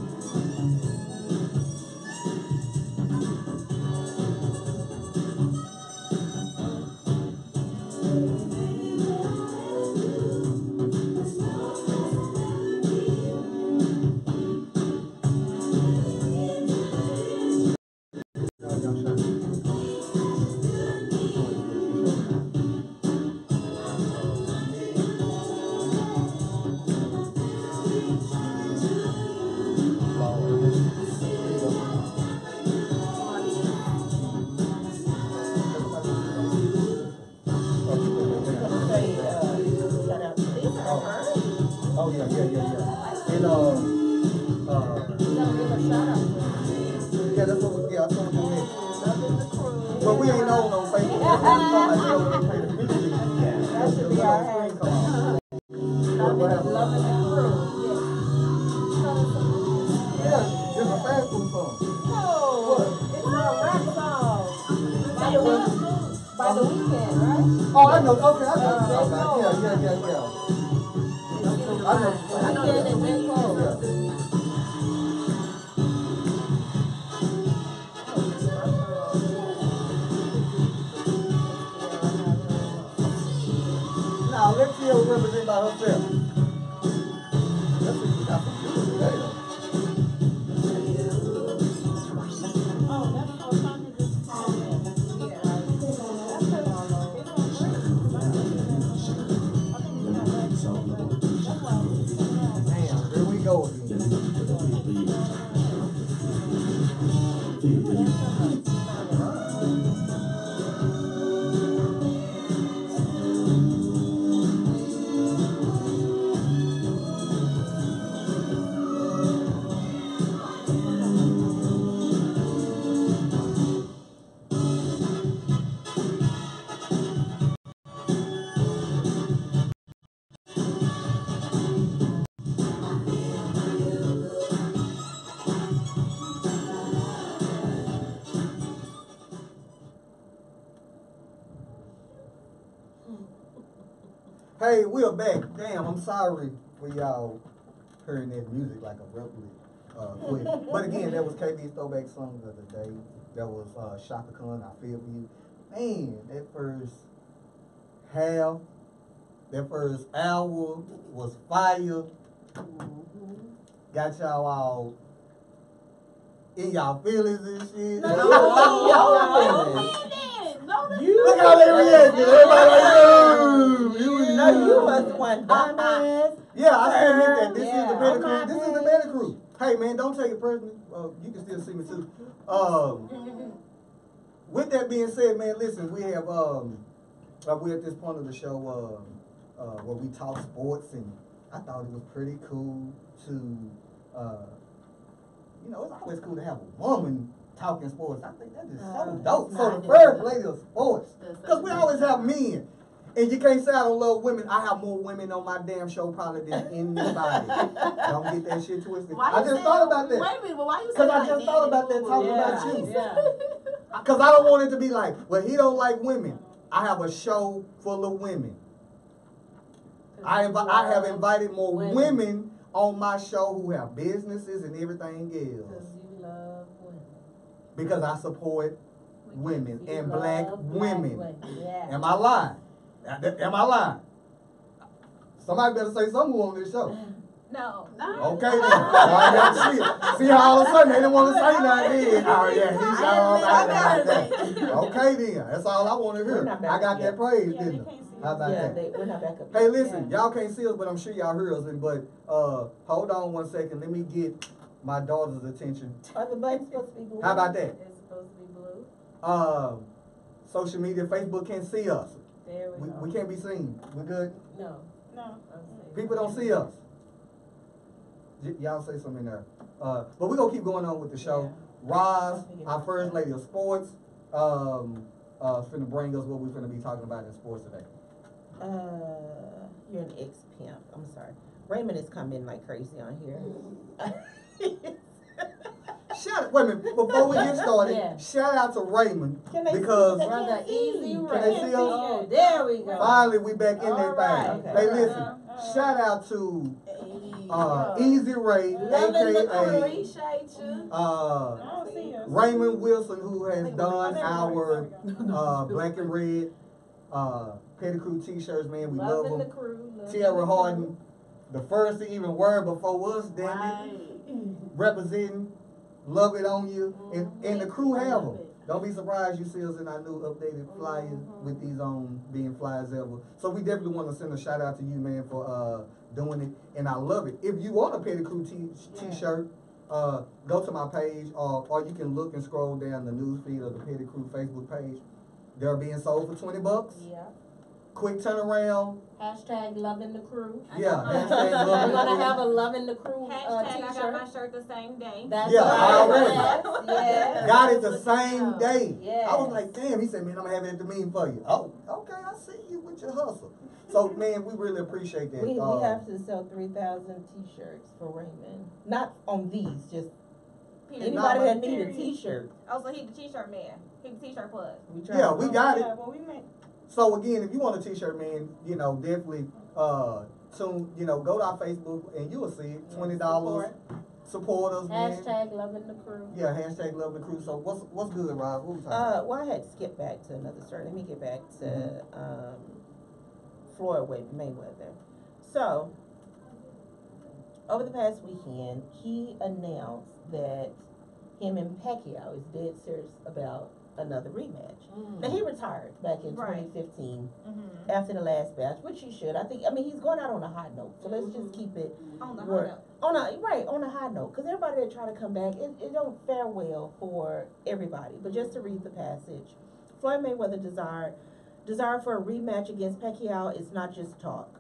Oh yeah. And yeah, that's what we, yeah, that's what we meant. But we ain't known on Facebook. That's what I'm talking about. They play the music. That should be our hashtag. Loving the crew. Yeah, it's a fast food song. No, it's a rap song. By the weekend, right? Oh, I know. Okay, I know. What you're talking about. Yeah. I know. Weekend and J. Cole. Now let's see her represent by herself. Let's see if we got some music today though. Oh, that's all Sandra just called in. That's because it's on break. I think it's not right. That's why I was just coming out. Damn, here we go again. Hey, we are back. Damn, I'm sorry for y'all hearing that music like abruptly quit. But again, that was KB's throwback song of the day. That was Shaka Khan, I Feel For You. Man, that first half, that first hour was fire. Got y'all all in y'all feelings and shit. Look how they reacted. Everybody like, You was the one dumbass. yeah, I still meant that. This Yeah. is the better crew. This is the better crew. Hey man, don't take it personally. You can still see me too. With that being said, man, listen, we have we're at this point of the show where we talk sports, and I thought it was pretty cool to it's always cool to have a woman talking sports. I think that is so dope. So the first lady of sports, because we always have men. And you can't say I don't love women. I have more women on my damn show probably than anybody. Don't get that shit twisted. I just thought about that. Wait a minute, but why you Because saying I just thought about that talking about you. Yeah. Because I don't want it to be like, well, he don't like women. I have a show full of women. I have invited more women on my show who have businesses and everything else. Because you love women. Because I support women and black women. Yeah. Am I lying? Am I lying? Somebody better say something on this show. No. Okay then. See how all of a sudden they didn't want to say nothing. Oh yeah, he's all about that. Okay then. That's all I want to hear. I got that praise, didn't I? How about that? We're not back up. Hey, listen, y'all can't see us, but I'm sure y'all hear us. But hold on 1 second. Let me get my daughter's attention. Are the buttons supposed to be blue? How about that? It's supposed to be blue. Social media, Facebook can't see us. There we go. We can't be seen. We good? No. No. People don't see us. Y'all say something in there. But we're going to keep going on with the show. Roz, our first lady of sports, finna bring us what we finna be talking about in sports today. You're an ex-pimp. I'm sorry. Raymond is coming like crazy on here. Wait a minute, before we get started, Yeah. shout out to Raymond Can they because see? Brother Easy Can Ray. they see us? Oh, there we go. finally we back in All that right. thing. Hey, Okay. listen, shout out to Yeah. Easy Ray, Loving the crew. aka Appreciate you. I don't see us. Raymond Wilson, who has done There we our go. black and red Petty Crew t-shirts, man. We love Loving the them. crew. loving Tierra the Harden, the first to even word before us, damn it. Right. Representing, love it on you, and the crew have them. Love it. Don't be surprised you see us in our new updated flyers with these being flyers ever. So we definitely want to send a shout out to you, man, for doing it, and I love it. If you want a Petty Crew t-shirt, go to my page, or you can look and scroll down the news feed of the Petty Crew Facebook page. They're being sold for $20. Yeah. Quick turnaround. Hashtag loving the crew. Yeah, hashtag We're loving the gonna crew. have a loving the crew Hashtag I got t-shirt. my shirt the same day. That's Yeah, right. already. Yes, yes. Got it the same day. Yes. I was like, damn, he said, man, I'm gonna have it at the mean for you. Oh, okay, I see you with your hustle. So, man, we really appreciate that. We have to sell 3,000 t-shirts for Raymond. Not on these, just anybody that need a t-shirt. Oh, so he the t-shirt man. He the t-shirt plug. Yeah, we got it. Yeah, well, we make. So again, if you want a t-shirt, man, definitely go to our Facebook and you will see it. $20. Support us, man. Hashtag loving the crew. Yeah, hashtag love the crew. So what's good, Rob? What we talking about? Well, I had to skip back to another story. Let me get back to Floyd Mayweather. So, over the past weekend, he announced that him and Pacquiao is dead serious about another rematch. Now, he retired back in Right. 2015 Mm-hmm. after the last batch, which he should. He's going out on a high note. So let's just keep it On the Work. hunt. on a high note, because everybody that try to come back, it don't fare well for everybody. But just to read the passage, Floyd Mayweather desire for a rematch against Pacquiao is not just talk.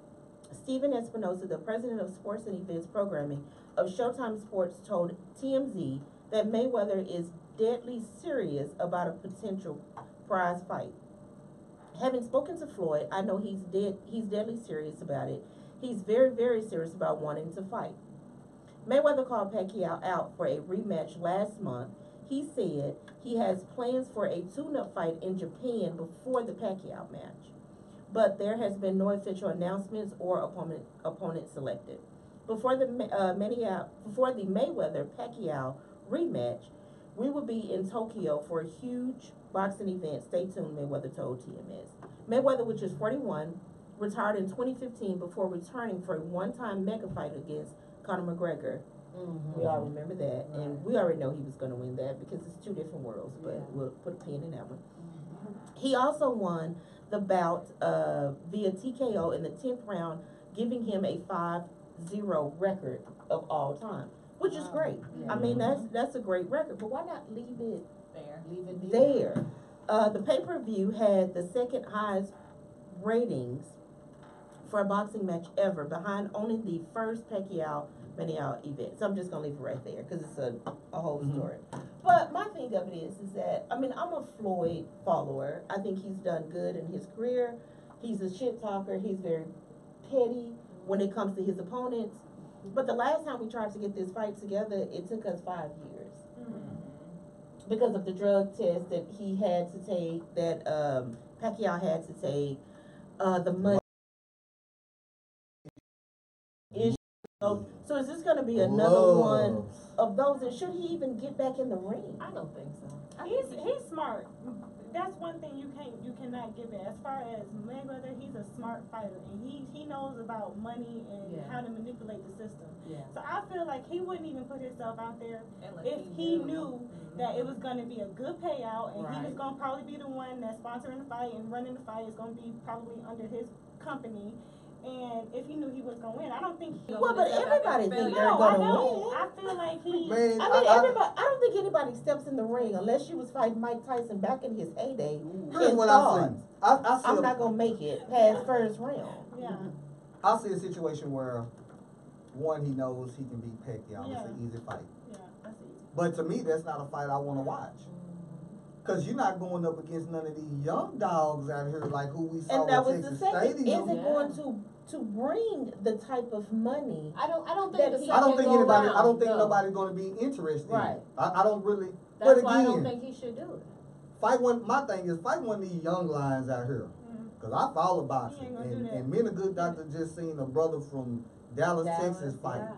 Stephen Espinosa, the president of Sports and Events Programming of Showtime Sports, told TMZ that Mayweather is deadly serious about a potential prize fight. Having spoken to Floyd, I know he's deadly serious about it. He's very, very serious about wanting to fight. Mayweather called Pacquiao out for a rematch last month. He said he has plans for a tune-up fight in Japan before the Pacquiao match, but there has been no official announcements or opponent selected. Before the Mayweather-Pacquiao rematch, we will be in Tokyo for a huge boxing event. Stay tuned, Mayweather told TMS. Mayweather, which is 41, retired in 2015 before returning for a one-time mega fight against Conor McGregor. We all remember that, and we already know he was going to win that because it's two different worlds, but we'll put a pin in that one. He also won the bout via TKO in the 10th round, giving him a 5-0 record of all time, which is great. I mean, that's a great record, but why not leave it There. Leave it there? The pay-per-view had the second highest ratings for a boxing match ever, behind only the first Pacquiao event. So I'm just gonna leave it right there because it's a whole story. But my thing of it is that I'm a Floyd follower. I think he's done good in his career. He's a shit talker. He's very petty when it comes to his opponents. But the last time we tried to get this fight together, it took us 5 years because of the drug test that he had to take, that Pacquiao had to take, the money issue. So is this going to be another one of those? And should he even get back in the ring? I don't think so. He's smart. That's one thing you cannot give it. As far as Mayweather, he's a smart fighter, and he knows about money and how to manipulate the system. Yeah. So I feel like he wouldn't even put himself out there Unless if he knew that it was going to be a good payout, and he was Right. going to probably be the one that's sponsoring the fight and running the fight. Is going to be probably under his company. And if he knew he was going to win, I don't think he Well, but everybody think they're No, going I to know. win. I feel like he. Man, I don't think anybody steps in the ring unless you was fighting Mike Tyson back in his heyday. here's and what I thought, see. I see. I'm not gonna make it past first round. Yeah. I see a situation where one, he knows he can beat Pacquiao. It's an easy fight. Yeah, that's easy. But to me, that's not a fight I want to watch. Cause you're not going up against none of these young dogs out here like who we saw And that at was the Texas second. Stadium. Is it going to bring the type of money? I don't think That the he- second I don't think go anybody. around, I don't think no. nobody's going to be interested. Right. I don't really. That's but why I don't again, think he should do it. fight one. My thing is fight one of these young lions out here. Cause I follow boxing, ain't gonna do that. and me and a good doctor just seen a brother from Dallas, Texas fight. Yeah.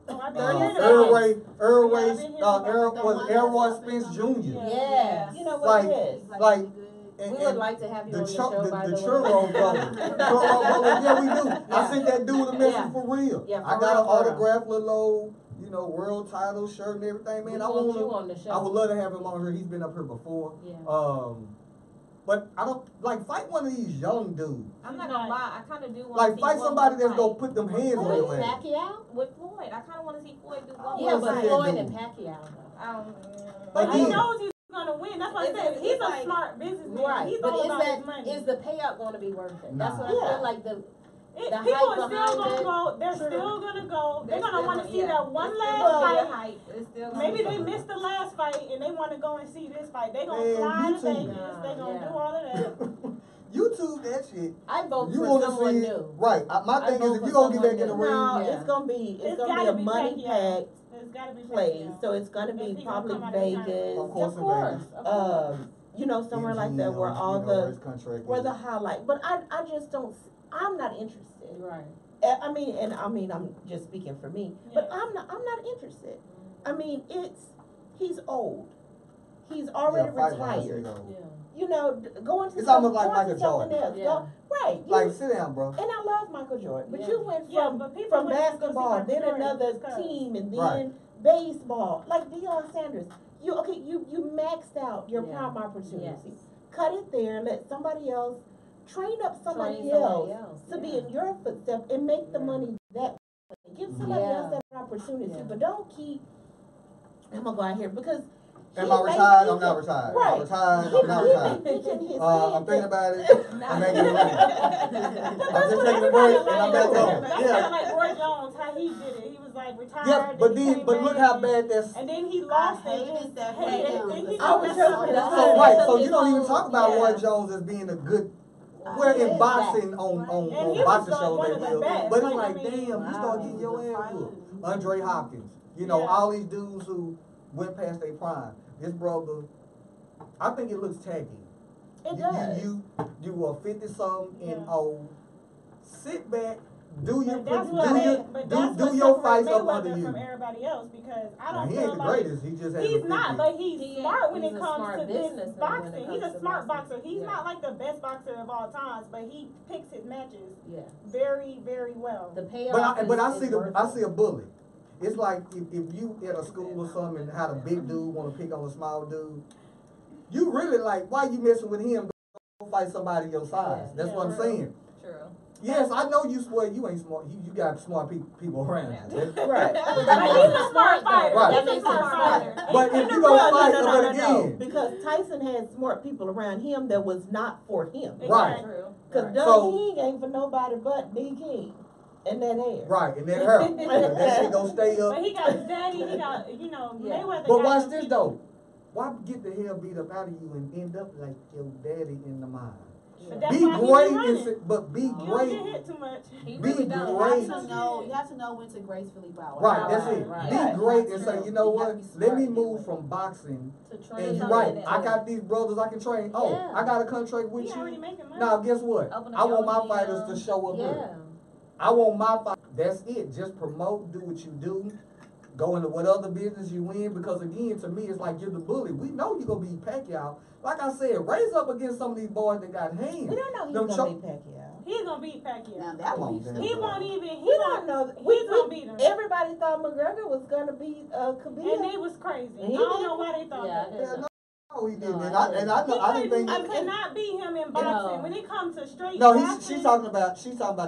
Oh, I've been Uh, hearing Earl about Ray, it. Earl Yeah, Ray, I've been hearing about was Elroy Spence Jr. Yeah. You know what Like, it is? like, We would like to have you on the show, by the the way. churro brother. Churro brother, yeah, we do. I Yeah. sent that dude a message Yeah. for real. Yeah, for I got real, an for real. autograph, little old, world title shirt and everything, man. We I want want you on the to. show. I would love to have him on here. He's been up here before. Yeah. But I don't like fight one of these young dudes. I'm not gonna lie, I kind of do want to Like see fight one somebody more that's fight. gonna put them hands on With your ass. Pacquiao? With Floyd. I kind of want to see Floyd do one Yeah, more but fight. Floyd dude. and Pacquiao though. But he Again. knows he's gonna win. That's what I It's- said. He's it's a like- smart businessman. Right. He's But all is about his money. is the payout gonna be worth it? That's Nah. what I Yeah. feel like the People the are hype still behind gonna it. go. They're True. still gonna go. They're It's gonna still want to gonna- see yeah. that one It's last still gonna be a fight. hype. It's still gonna Maybe be they a missed the last fight and they want to go and see this fight. They gonna Man, fly to YouTube. Vegas. They gonna Yeah. do all of that. YouTube that shit. I vote You for want to someone see it, new. right? My I thing vote is, if for you gonna get back in the someone ring, No, Yeah. it's gonna be It's a gotta be money Pacquiao. packed It's gotta be place. Pacquiao. So it's gonna If be he gonna probably come out of retirement. Vegas. of course, Of in course. Vegas. Of course. Somewhere like that where MGM, all his the contract where is. the highlight. But I just don't. I'm not interested. Right. I'm just speaking for me. But Yeah. I'm not interested. I mean, he's old. He's already Yeah, fight-wise, retired. Yeah. Go into It's almost like go into Michael something Jordan. else. Yeah. Go, right. Like, sit down, bro. And I love Michael Jordan, but Yeah. you went Yeah, from but people from went to go see basketball, Michael then Jordan another because- team, and then Right. baseball. Like Deion Sanders, you maxed out your Yeah. prime opportunity. Yes. Cut it there. Let somebody else train up somebody Train else somebody else, to be yeah. in your footsteps and make the Yeah. money that way. Give somebody Yeah. else that opportunity, Yeah. but don't keep. I'm gonna go out here because. Am he I may retired? think I'm not it- retired. Right. I'm retired. He I'm not may retired. think in his I'm head thinking that- about it. I'm making it I'm just taking a break and I'm back on. That's Yeah. kinda like Roy Jones, how he did it. He was like retired. Yeah, but he then, came but look back, how bad that's. And then he lost I it. hated that Hated for it. him. He I was messed just up. gonna So say- right, so you don't even talk about Yeah. Roy Jones as being a good. I Where hate in boxing that. on And he on was boxing like shows one they of the will, best. but it's Like, I like mean, damn, you wow. start getting your ass whooped. Andre Hopkins, Yeah. all these dudes who went past their prime. This brother, I think it looks tacky. It does. You were 50 something and Yeah. old. Sit back, do your But that's do what your fights up Mayweather under you. from everybody else because I Now, don't he feel ain't the like greatest. He just has he's a not, 50. but he's He smart when he's it a comes smart to this businessman when it boxing. comes He's a to smart boxing. boxer. He's Yeah. not like the best boxer of all times, but he picks his matches Yeah. very, very well. The payoff But I is see worth I it. see a bully. It's like if you at a school or something and how the big dude want to pick on the small dude, you really like why you messing with him? Go fight somebody your size. That's what I'm Yeah. saying. True. Yes, I know you swear you ain't smart. You got smart people around you. Right. But he's a smart fighter. Right. He's That a makes smart him fighter. smart. But And if the you gonna real- fight, no, but again, because Tyson had smart people around him that was not for him. Right. True. Because Right. Doug So- King ain't for nobody but D King and that hair. right, and that hurt. That shit gonna stay But up. he got his daddy. He got Yeah. Mayweather. But got watch them this people. though. Why get the hell beat up out of you and end up like your daddy in the mind? But that's Be why he great, be running. but be You don't get great. hit too much. He Be really does. great. You have to know when to gracefully bow out. Right, that's it. Right. Be Right. great and say, you know You have what? to be Let smart me in that move way. from boxing. To train And you're somebody right. that- I got these brothers I can train. Oh, Yeah. I got a contract with He already you. making money. Now guess what? Open up I your want my own fighters gym. to show up Yeah. here. I want my fight. That's it. Just promote, do what you do. Go into what other business you in, because again, to me, it's like you're the bully. We know you're gonna be Pacquiao. Like I said, raise up against some of these boys that got hands. We don't know Them he's cho- gonna be Pacquiao. He's gonna beat Pacquiao. Now that Come on, would be man. stupid. He won't even. He We won't. don't know. He's gonna beat him. Everybody thought McGregor was gonna beat Khabib. And they was crazy. And he I don't did. know why they thought Yeah, I that. didn't Yeah, know. no, he didn't. No, And I I didn't. know. I didn't think. You could not beat him in boxing. When it comes to straight No, boxing. she's talking about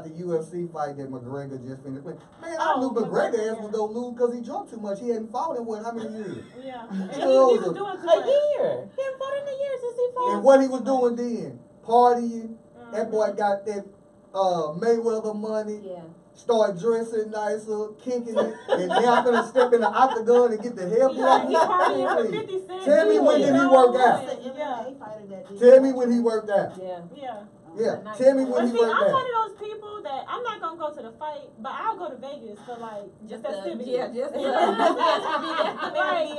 the UFC fight that McGregor just finished. Man, I Oh, knew McGregor McGregor, ass was gonna lose because he drunk too much. He hadn't fought in how many years? Yeah. And he knows was him? doing too A much. year. He hadn't fought in a year since he fought. And what he was doing then, partying. That boy Mhm. got that Mayweather money. Yeah. start dressing nicer, kinking it, and now I'm gonna step in the octagon and get the hell beat out of He me. partying with 50 Cent. Tell me when did he work out? That's an MMA fighter that did Tell me when he worked out. Yeah. Yeah. Yeah, tell me But when he see, worked I'm one out. of those people that I'm not gonna go to the fight, but I'll go to Vegas for like Just festivity. yeah, just Like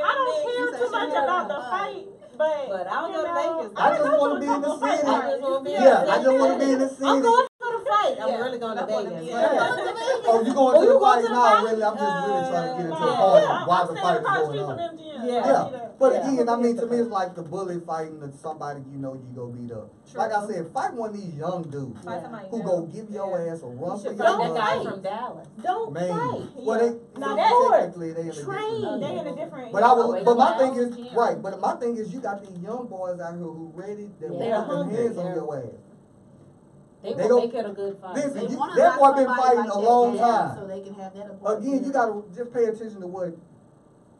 I don't care too much about the fight, but I'll go to Vegas. I just want to be in the city. I just wanna be in Yeah, the I just want to be in the city. I'm going to the fight. I'm Yeah. really going to I'm going to Vegas. be- But I'm Yeah. going to Vegas. Oh, you going Oh, to you the going fight? to the Nah, fight? really, I'm just really trying to get into the Nah, party I'm while the standing fight is across the going street on. from MGM. Yeah. Yeah, but Yeah. again, I mean, to me, it's like the bully fighting somebody you know you go beat up. Like I said, fight one of these young dudes Fight somebody who young. go give your ass a run for Should your fight that guy money. from Dallas. Don't Man, fight. well, they Now technically they in a train. different They league. in a different. But I Oh, was, but my wow. thing is Yeah. right. But my thing is, you got these young boys out here who ready. That Yeah. put They're them hungry. hands on They're- your ass. They They will go- make it a good fight. Listen, They you- wanna that knock boy been somebody fighting like a that long down time. So they can have that apart. Again, you gotta just pay attention to what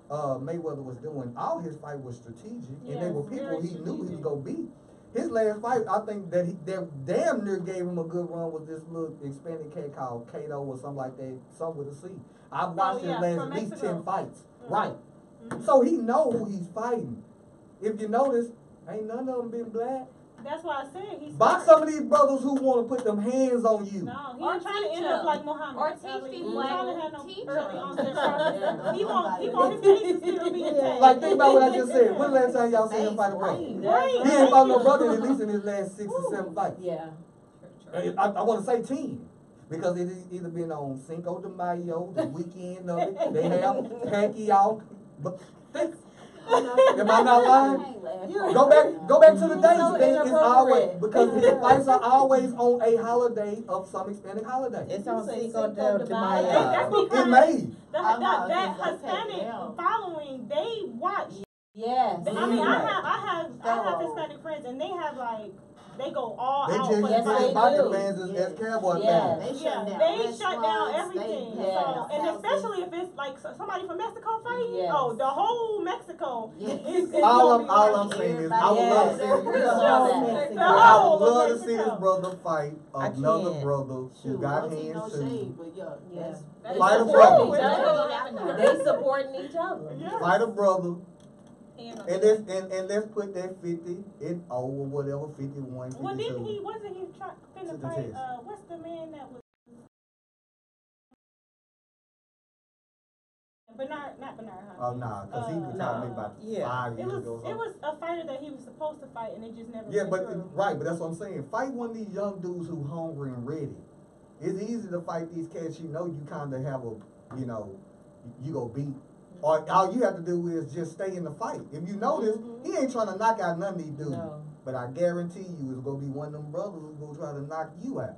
Mayweather was doing. All his fight was strategic, and they Yes, were people very he knew he was strategic. gonna beat. His last fight, I think that damn near gave him a good run with this little Hispanic cat called Kato or something like that, something with a C. I've watched yeah, his last from at least Mexico. 10 fights. Mhm. Right. Mhm. So he know who he's fighting. If you notice, ain't none of them been black. That's why I said he's. Box some of these brothers who wanna put them hands on you. No, he Or ain't trying to teach end up them. like Muhammad. Or teach Ali. these He black trying to have people. no Teach early them. onset Yeah. Parkinson's. He want his face to still be intact. Like, think about what I just said. When the last time y'all seen him fight a brother? Brain. Brain. He ain't fought no brother at least in his last 6 or 7 fights. Yeah. I want to say 10 because it either been on Cinco de Mayo, the weekend of it. They have Pacquiao, but am I not lying? Go back to the days. So It's always inappropriate. because his fights are always on a holiday of some Hispanic holiday. It's on You say Cinco Cinco de de Mayo. Mayo. That's It because may. that That's Hispanic taken out. following, they watch. Yes. I mean, Yeah. I have Hispanic friends, and they have like, they go all They out just for Yes, the use they the fight. Biker do. fans as Yes. cowboy Yes. fans. They Yeah, shut down. they shut down restaurants, everything. they Yes. So, and houses. especially if it's like somebody from Mexico fighting, Yes. oh, the whole Mexico Yes. is All gonna be I'm watching. saying is I would love to see Yes. this. Yes. Mexico. I Oh, would love to Mexico. see this brother fight I another can't. brother who Shoot, got don't take no hands shade, too. but yeah, Yeah. that's. That's Fight a what brother. we're gonna happen now. They supporting each other. Yeah. Fight a brother. Hand on And the- let's put that 50 in or whatever 51, 52. Well, wasn't he finna To the fight, test. what's the man that was? Not Bernard Hopkins. Oh nah, cause he retired maybe about Yeah. 5 It years was, ago. or it something. was a fighter that he was supposed to fight, and it just never Yeah, went but through. right, but that's what I'm saying. Fight one of these young dudes who hungry and ready. It's easy to fight these cats. You know, you kind of have a, you go beat. Or all you have to do is just stay in the fight. If you notice, he ain't trying to knock out none of these dudes. No. But I guarantee you, it's gonna be one of them brothers who's gonna try to knock you out.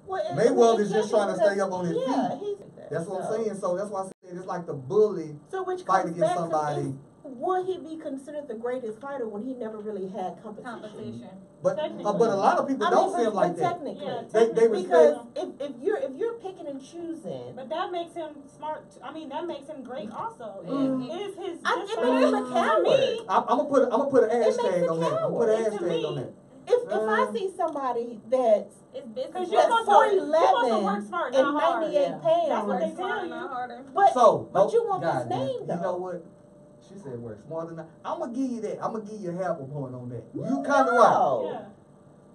Well, and- Mayweather's just trying to stay up on his yeah, feet. he's That's what so- I'm saying. So that's why I said it's like the bully So which fight comes against back somebody. to would he be considered the greatest fighter when he never really had competition? competition. But Technically. but a lot of people don't see him but like that. technically, Yeah, They technically, because respect- if you're picking and choosing, but that makes him smart. I mean, that makes him great. Also, Mhm. is his. it difference- makes him a to coward. me, I'm gonna put an makes hashtag a on that. I'm gonna put a coward. To hashtag me, on that. if I see somebody that's It's business. Because that's you're supposed to work 4'11" smart, and not hard. 98 Yeah. pounds, That's what they Work smarter, tell not you. harder. but So, but you want God, his name you though. know what? She said work smarter than I'm gonna give you that. I'm gonna give you half a point on that. You kind of right. No. Yeah.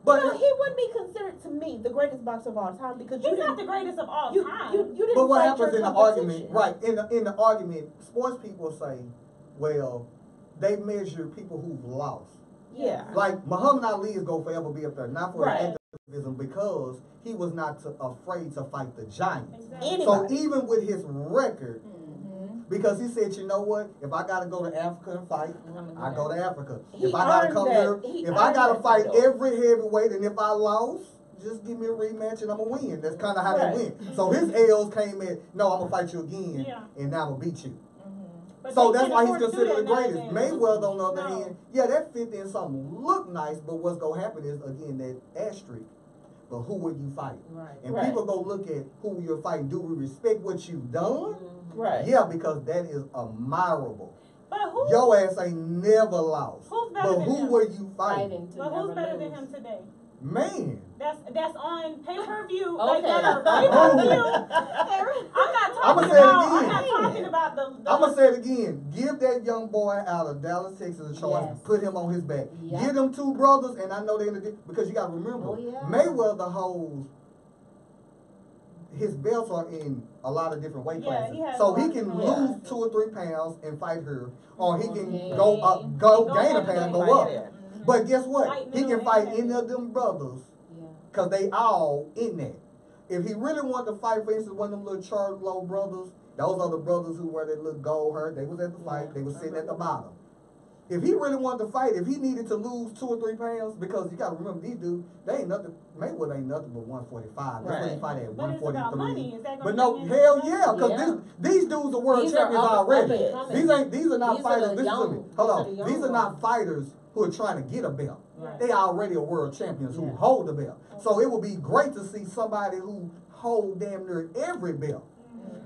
But no, he wouldn't be considered to me the greatest boxer of all time because you He's not didn't the greatest of all you time. didn't but what fight happens your in the competition. argument? Right in the argument, sports people say, well, they measure people who've lost. Yeah. Like Muhammad Ali is gonna forever be up there, not for Right. his activism, because he was not afraid to fight the giants. Exactly. So Anybody. even with his record, Mm-hmm. because he said, you know what? If I gotta go to Africa and fight, I go to Africa. He If I gotta earned come that. here, He if I earned gotta that fight title. every heavyweight, and if I lost, just give me a rematch and I'ma win. That's kind of how Right. they went. So his L's came in. No, I'm gonna fight you again, Yeah. and now I'm gonna beat you. But So they that's can't why he's afford to do considered the that greatest. nowadays. Mayweather, on the other No. hand, yeah, that 50 and something look nice, but what's gonna happen is again that asterisk. But who will you fight? Right. And Right. people go look at who you're fighting. Do we respect what you've done? Right. Yeah, because that is admirable. But who? Your ass ain't never lost. Who's better But than who him? were you fighting? Fighting to But never who's better lose. than him today? Man. That's on pay-per-view. Okay. Like that are pay-per-view. I'ma say it again. I'm not talking about the I'm gonna say it again. Give that young boy out of Dallas, Texas a choice. Yes. Put him on his back. Yep. Give them two brothers, and I know they're gonna because you gotta remember, Oh, yeah. Mayweather holds his belts are in a lot of different weight Yeah, classes, he has so a lot he of can different lose weight 2 or 3 pounds and fight her, or he can Yeah. go gain a pound and go up. Yeah. But guess what? Light, He middle, can fight and any heavy. of them brothers. Yeah. Cause they all in that. If he really wanted to fight, for instance, one of them little Charlo brothers, those are the brothers who wear that little gold hurt. They was at the fight. They was sitting at the bottom. If he really wanted to fight, if he needed to lose 2 or 3 pounds, because you gotta remember these dudes, they ain't nothing. Mayweather ain't nothing but 145. That's what he fight at, But it's about 143. money. Is that gonna But no, bring in hell money? yeah, cause Yeah. these dudes are world These are champions up and already. coming. These are not These are fighters. the Listen to young- me. Hold these are on. the young These are not ones. fighters who are trying to get a belt. Right. They already are world champions who Yeah. hold the belt. So it would be great to see somebody who hold damn near every belt.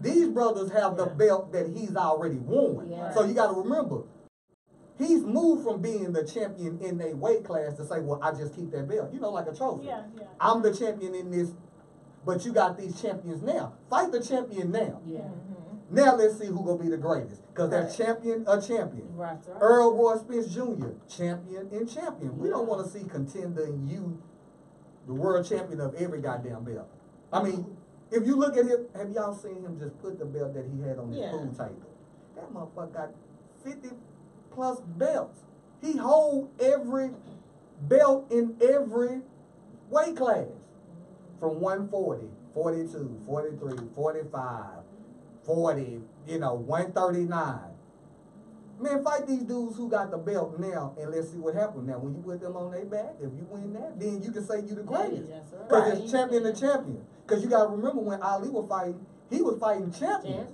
These brothers have the belt that he's already won. Yeah. So you got to remember, he's moved from being the champion in a weight class to say, well, I just keep that belt. You know, like a trophy. Yeah. I'm the champion in this, but you got these champions now. Fight the champion now. Yeah. Now let's see who gonna be the greatest. Because Right. that champion, a champion. Right. Earl Roy Spence Jr., champion and champion. We don't want to see contender in you, the world champion of every goddamn belt. I mean, if you look at him, have y'all seen him just put the belt that he had on his Yeah. pool table? That motherfucker got 50 plus belts. He hold every belt in every weight class. From 140, 42, 43, 45, 40, 139. Man, fight these dudes who got the belt now, and let's see what happens. Now, when you put them on their back, if you win that, then you can say you the greatest. Because it's champion to champion. Because you got to remember when Ali was fighting, he was fighting champions.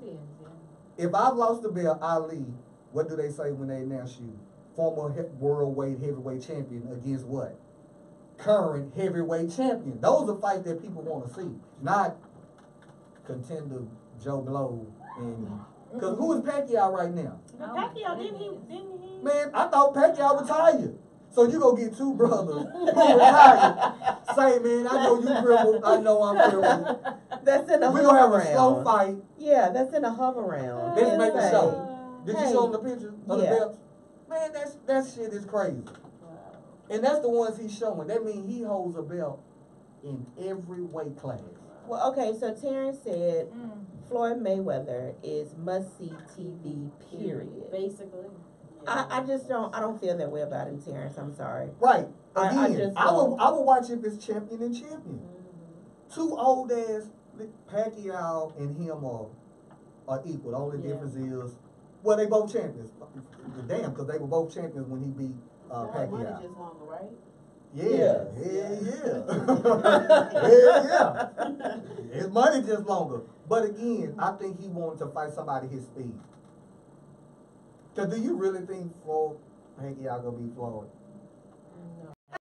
If I've lost the belt, Ali, what do they say when they announce you? Former world heavyweight champion against what? Current heavyweight champion. Those are fights that people want to see, not contender Joe Blow and. Because who is Pacquiao right now? But Pacquiao didn't he? Man, I thought Pacquiao retired. So you gonna get two brothers who retired. Say, man, I know you dribble. I know I'm dribbling. That's in a We're gonna have a hover slow round. fight. Yeah, that's in a hover round. Let's And make a say, show. Did you hey, show them the picture of the yeah. belts? Man, that shit is crazy. And that's the ones he's showing. That means he holds a belt in every weight class. Well, okay, so Terrence said Floyd Mayweather is must-see TV, period. Basically. I just don't feel that way about him, Terrence. I'm sorry. Right. I Again, just I don't. would watch if it's champion and champion. Two old ass Pacquiao and him are equal. The only difference is, well, they both champions. Damn, because they were both champions when he beat Money Pacquiao. just longer, right? Yeah, hell yeah. His money just longer. But again, I think he wanted to fight somebody his speed. Cause do you really think Pacquiao gonna beat Floyd?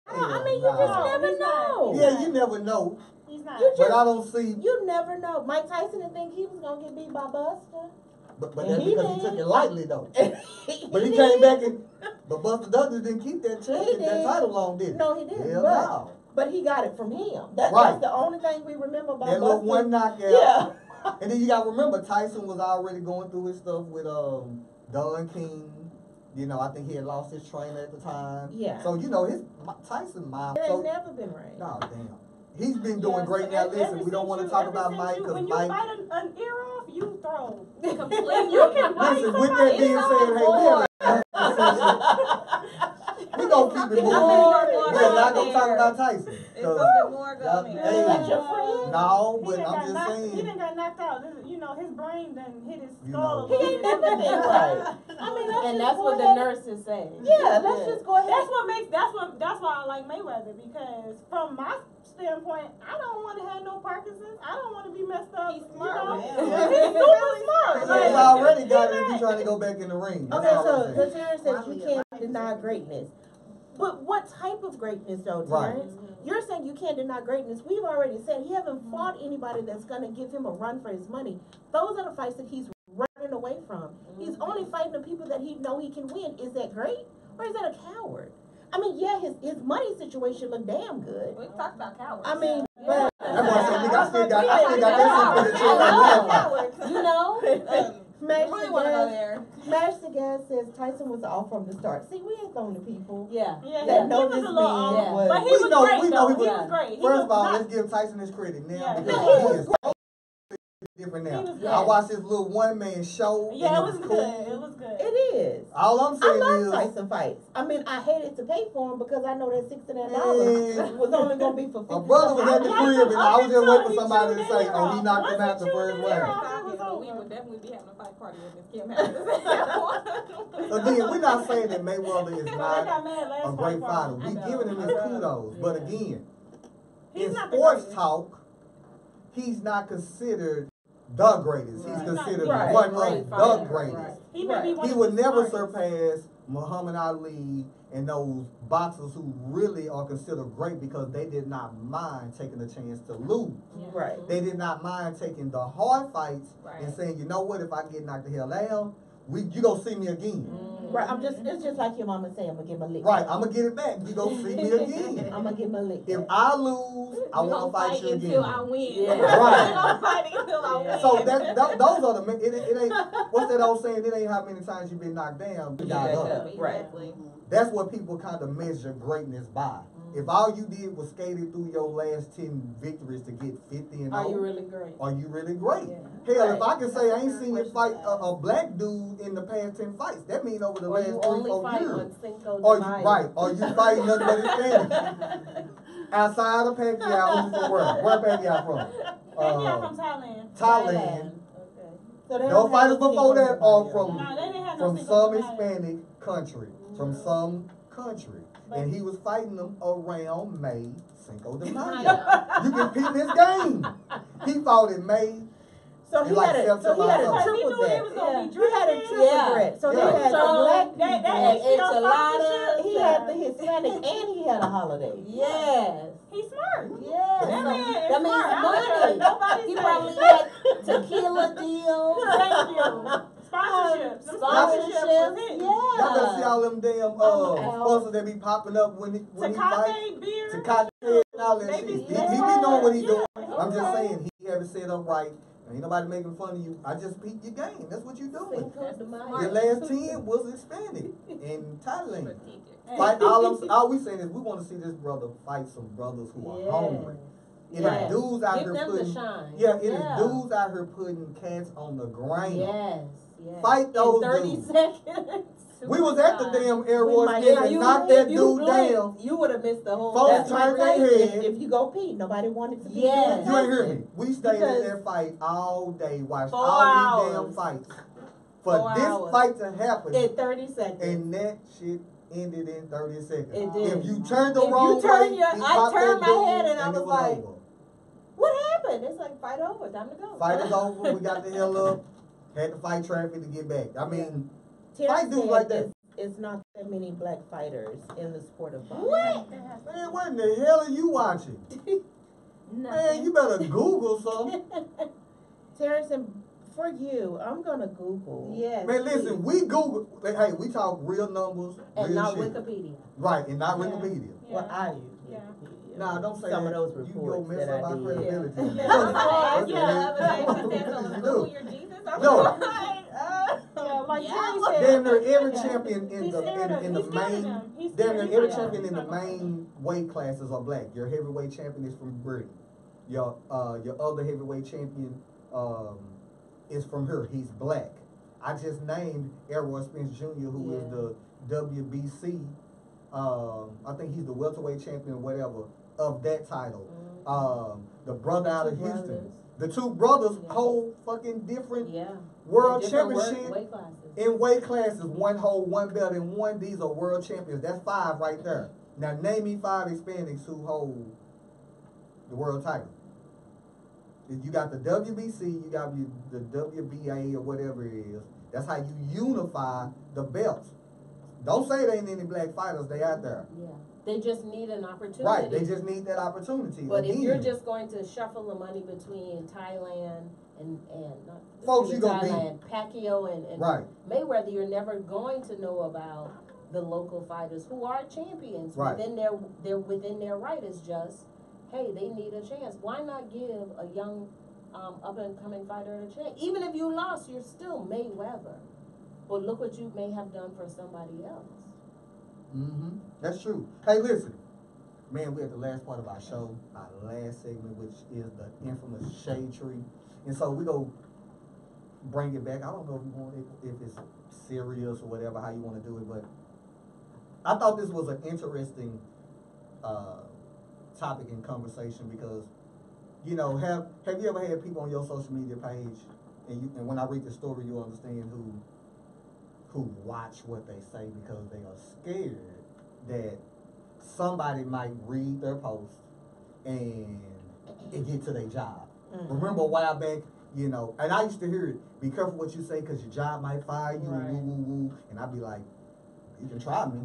I mean, you just never know. Yeah, you never know. He's not. You But I don't see. You never know. Mike Tyson didn't think he was gonna get beat by Buster. But And that's he because he did. took it lightly though. But he did. came back and. But Buster Douglas didn't keep that He that did. title long, did he? No, he didn't. Hell but, no. but he got it from him. That's Right. the only thing we remember about That Buster. little one knockout. Yeah. And then you gotta remember Tyson was already going through his stuff with Don King. I think he had lost his trainer at the time. Yeah. So Tyson mom. It So ain't never been right. no damn. He's been doing great now. Listen, we don't want to talk about Mike because when Mike. you bite an ear off, you throw. Completely. You can bite Listen, with that being said, hey, we gonna keep it moving. We're not gonna talk about Tyson. It's something more y'all- going hey, That's your friend? No, He but done I'm got just knocked- saying. He done got knocked out. His brain done hit his You skull. know. He ain't never been right. I mean, let's And just that's go what the ahead. nurses say. Yeah, let's just go ahead. That's why I like Mayweather, because from my standpoint, I don't want to have no Parkinson's. I don't want to be messed up. He's smart, man. He's super smart. He's already got it if he's trying to go back in the ring. That's Okay, all I'm so saying. Terrence says you can't deny greatness. But what type of greatness though, Right. Terrence? You're saying you can't deny greatness. We've already said he hasn't fought anybody that's gonna give him a run for his money. Those are the fights that he's running away from. He's only fighting the people that he know he can win. Is that great? Or is that a coward? I mean, yeah, his money situation looked damn good. We talked about cowards. I mean, Yeah. but That boy said, nigga, I still got that shit for the children. You know? Smash really the wanna go gas. there. Smash the gas says Tyson was off from the start. See, we ain't throwing the people. Yeah. Yeah, That he know was this a little off, man was. but he We was know- great we know though. he He was- was great. He First was of all, not- let's give Tyson his credit now Yeah. because No, he he is totally different now. He was I good. watched his little one-man show. Yeah, and it was cool. good. It was good. It is. All I'm I saying love is, Tyson fights. I mean, I hated to pay for them because I know that $69 Man. was only gonna be for 50. my brother was at the crib and I was just waiting for somebody to say, oh, he Once knocked him he out the chewed first his ear round. off, Talking, it was but we over. would definitely be having a fight party if Miss Kim had this. Again, we're not saying that Mayweather is They not got mad last a great fight fighter. party. We I know. giving him his kudos. But Yeah. again, He's in not the sports greatest. talk, he's not considered the greatest. He's Right. considered Right. one Great of the fighter, greatest. right. He may be one He of would the never smartest. surpass Muhammad Ali and those boxers who really are considered great because they did not mind taking a chance to lose. Right. They did not mind taking the hard fights and Right. saying, you know what, if I get knocked the hell out, you gonna see me again. Right. It's just like your mama saying, I'm gonna give him a lick. Right, I'm gonna get it back. You gonna see me again. I'm gonna give him a lick. If I lose, I We want gonna to fight you until I again. win. Yeah. Right. We gonna fight until I win. So those are the it ain't what's that old saying? It ain't how many times you've been knocked down, you got back up. up. Right. Exactly. That's what people kind of measure greatness by. If all you did was skated through your last 10 victories to get 50 and Are you 0, really great? are you really great? Yeah. Hell, if Right. I can say I ain't That's a seen you fair fight question to a black dude in the past 10 fights, that means over the Or last you 3 only 4 fight years. on Cinco de Or you, Mayo. right, or you fighting nothing but Hispanic. Outside of Pacquiao, who's from where? Where Pacquiao from? Pacquiao from Thailand. Thailand. Okay. So they No don't fighters have a before Cinco that de are Mayo. from No, they didn't have no from Cinco some de Mayo. Hispanic country, from some country, and he was fighting them around May Cinco de Mayo. You can peep his game. He fought in May. So he Like had a September, triple Because he knew he threat. was gonna be He had a drinking. triple Yeah. threat. So Yeah. he had So the black that people, And HBO enchiladas. he had the Hispanic, and he had a holiday. Yes. He's smart. Yes. That man is That means smart. I don't care. money. Nobody He said probably it. had tequila deals. Thank you. Sponsorships. Them Sponsorships. was hitting. Y'all better see Yeah. all them damn Al. sponsors that be popping up when he fight. Tecate beer. Tecate and all that They shit. be- He be knowing what he doing. Yeah. I'm just Okay. saying he have it set up right. Ain't nobody making fun of you. I just peep your game. That's what you doing. Cinco de Mayo. Your last 10 was Hispanic in Thailand. Strategic. Fight, all we saying is we want to see this brother fight some brothers who are hungry. It Yes. is dudes out Give here them the putting, shine. yeah, it is dudes out here putting cats on the ground. Yes. Yes. Fight those In 30 dudes. seconds. We was at the damn Air We Force might- Game if and you- knocked that If you dude blinked, down. you would have missed the whole. Folks That's turned my their thing. head. If you go pee, nobody wanted to be Yes. You ain't hear me. We stayed Because- in that fight all day, watched 4 all these damn hours. fights. For 4 this hours. fight to happen, In 30 seconds. and that shit ended in 30 seconds. It did. If you turned the If wrong you turn way, your- he I popped turned that my dude, head and I it was like, over. What happened? It's like fight over. Time to go. Fight is over. We got the hell up. Had to fight traffic to get back. I mean, Terrence fight dudes said like that. It's not that many black fighters in the sport of boxing. What? Man, what in the hell are you watching? Man, you better Google something. Terrence, and for you, I'm gonna Google. Yes. Man, listen, we Google. Hey, we talk real numbers, And real not shit. Wikipedia. Right, and not Yeah. Wikipedia. Well, I use Yeah. Wikipedia. Nah, don't say Some that. of those You gonna reports mess that up I our did. credibility. Yeah. What the Yeah, hell? but I What said you so. do? Google your Jesus. I'm No. like, Yeah, like Yeah. Terry said. Damn near every Yeah. champion in He's the scared of- in the he's scared of main them. He's damn scared. near He's every not champion in the gonna- main weight classes are black. Your heavyweight champion is from Britain. Your other heavyweight champion is from here. He's black. I just named Errol Spence Jr., who is the WBC. I think he's the welterweight champion or whatever of that title. The brother out of Two Houston. brothers. The two brothers Yeah. hold fucking different Yeah. world Different championship weight classes. in weight classes. One hold one belt and one. These are world champions. That's 5 right there. Now name me 5 Hispanics who hold the world title. You got the WBC, you got the WBA or whatever it is. That's how you unify the belts. Don't say there ain't any black fighters. They out there. Yeah. They just need an opportunity. Right. They just need that opportunity. But if Again, you're just going to shuffle the money between Thailand and not Folks, you between gonna be- Thailand, Pacquiao and right. Mayweather, you're never going to know about the local fighters who are champions Right. within their right. Is just, hey, they need a chance. Why not give a young up and coming fighter a chance? Even if you lost, you're still Mayweather. But look what you may have done for somebody else. Mm-hmm. That's true. Hey, listen. Man, we're at the last part of our show, our last segment, which is the infamous shade tree. And so we go bring it back. I don't know if you want it, if it's serious or whatever, how you want to do it, but I thought this was an interesting topic and conversation because, you know, have you ever had people on your social media page, and when I read the story, you'll understand who watch what they say because they are scared that somebody might read their post and it get to their job. Mm-hmm. Remember a while back, you know, and I used to hear it, be careful what you say because your job might fire you, right. Woo, woo, woo. And I'd be like, you can try me.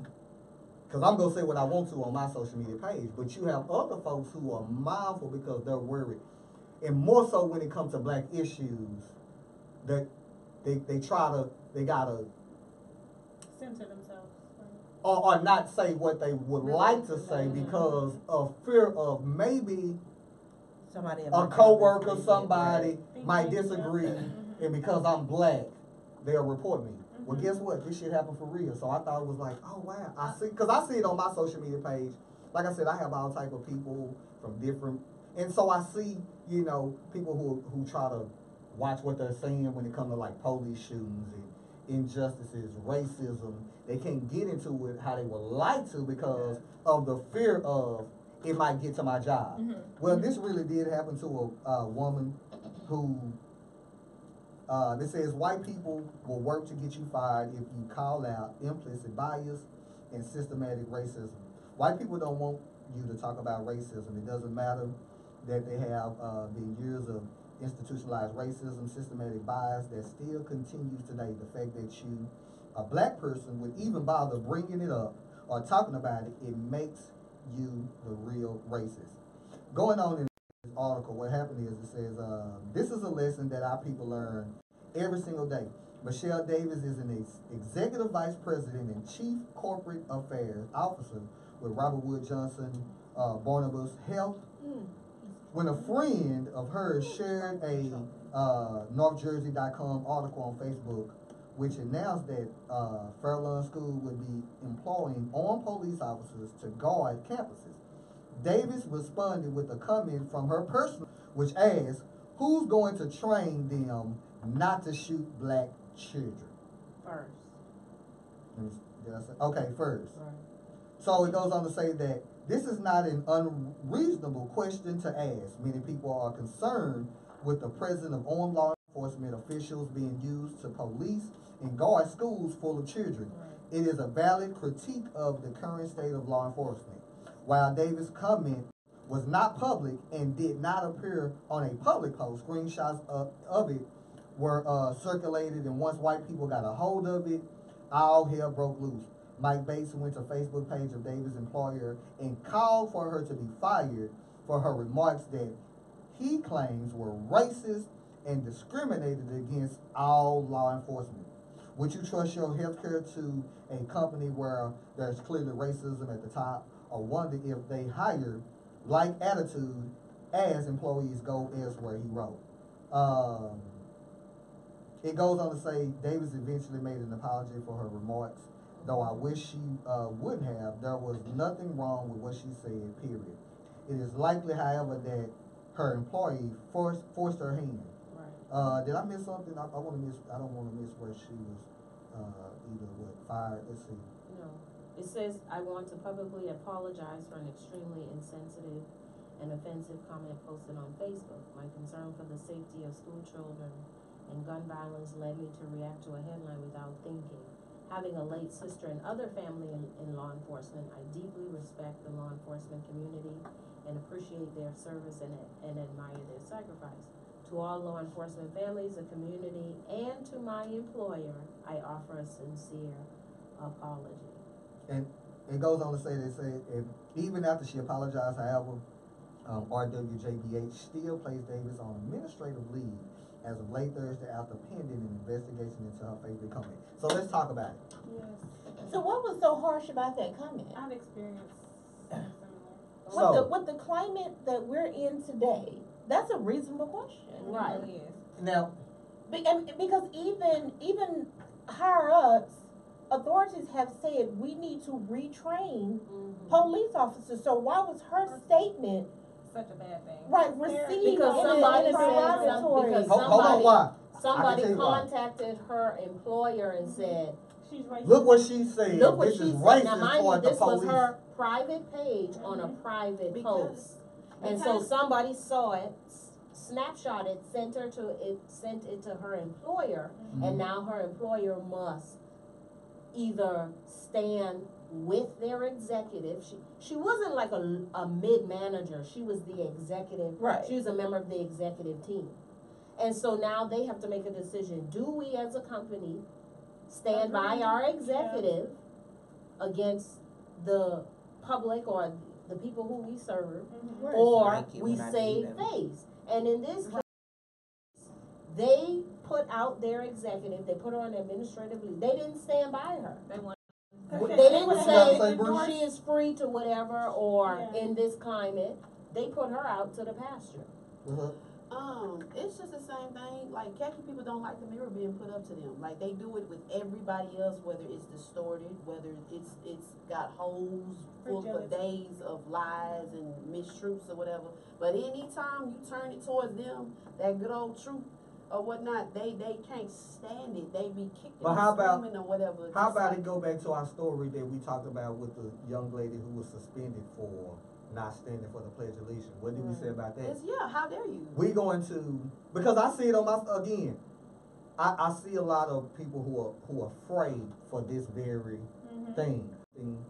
Because I'm going to say what I want to on my social media page. But you have other folks who are mindful because they're worried. And more so when it comes to black issues, that they gotta censor themselves. Or not say what they would like to say because of fear of maybe somebody a coworker, somebody might disagree, and because I'm black, they'll report me. Well, guess what? This shit happened for real. So I thought it was like, oh wow, because I see it on my social media page. Like I said, I have all type of people from different, and so I see, you know, people who try to watch what they're saying when it comes to like police shootings and injustices, racism. They can't get into it how they would like to because of the fear of it might get to my job. Mm-hmm. Well, this really did happen to a woman who, it says white people will work to get you fired if you call out implicit bias and systematic racism. White people don't want you to talk about racism. It doesn't matter that they have been years of institutionalized racism, systematic bias that still continues today. The fact that you, a black person, would even bother bringing it up or talking about it, it makes you the real racist. Going on in this article, what happened is it says, this is a lesson that our people learn every single day. Michelle Davis is an executive vice president and chief corporate affairs officer with Robert Wood Johnson Barnabas Health. When a friend of hers shared a NorthJersey.com article on Facebook, which announced that Fairlawn School would be employing armed police officers to guard campuses, Davis responded with a comment from her personal, which asked, who's going to train them not to shoot black children? First. Did I say? Okay, first. Right. So it goes on to say that this is not an unreasonable question to ask. Many people are concerned with the presence of armed law enforcement officials being used to police and guard schools full of children. Right. It is a valid critique of the current state of law enforcement. While Davis' comment was not public and did not appear on a public post, screenshots of it were circulated, and once white people got a hold of it, all hell broke loose. Mike Bates went to Facebook page of Davis' employer and called for her to be fired for her remarks that he claims were racist and discriminated against all law enforcement. Would you trust your health care to a company where there's clearly racism at the top, or wonder if they hire like attitude as employees go elsewhere, he wrote. It goes on to say Davis eventually made an apology for her remarks. Though I wish she wouldn't have, there was nothing wrong with what she said, period. It is likely, however, that her employee forced her hand. Right. Did I miss something? I don't want to miss where she was either fired. Let's see. No. It says, I want to publicly apologize for an extremely insensitive and offensive comment posted on Facebook. My concern for the safety of school children and gun violence led me to react to a headline without thinking. Having a late sister and other family in law enforcement, I deeply respect the law enforcement community and appreciate their service and admire their sacrifice. To all law enforcement families, the community, and to my employer, I offer a sincere apology. And it goes on to say if even after she apologized, however, RWJBH still placed Davis on administrative leave as of late Thursday after pending an investigation into her Facebook comment. So let's talk about it. Yes. So what was so harsh about that comment? I've experienced something similar. So- With the climate that we're in today, that's a reasonable question. Right. It really is. Now, Because even higher ups, authorities have said we need to retrain police officers. So why was her statement Such a bad thing. received Because in somebody a said derogatory? because hold on, somebody- why? I Somebody can tell you why. contacted her employer and said, She's racist. Look what she said. look what this she is said. Now racist mind you, toward the this was police. her private page on a private Because- post. And so somebody saw it, snapshot it, sent it to her employer, and now her employer must either stand with their executive. She wasn't like a mid-manager, she was the executive. Right. She was a member of the executive team. And so now they have to make a decision. Do we as a company stand by our executive against the public or the people who we serve, Right. or Like it we when I save need them. face? And in this case, they put out their executive, they put her on administrative leave. They didn't stand by her. They want. They didn't What you gotta say, say Bruce? she is free to whatever, or Yeah. in this climate, they put her out to the pasture. Uh-huh. It's just the same thing. Like, khaki people don't like the mirror being put up to them. Like, they do it with everybody else, whether it's distorted, whether it's got holes full for Fragility. days of lies and mistruths or whatever. But anytime you turn it towards them, that good old truth or whatnot, they can't stand it. They be kicking But and how about- screaming or whatever. How Just about like- it go back to our story that we talked about with the young lady who was suspended for not standing for the Pledge of Allegiance? What did we say about that? It's, yeah, how dare you? We going to, because I see it on my, again, I see a lot of people who are afraid for this very thing. And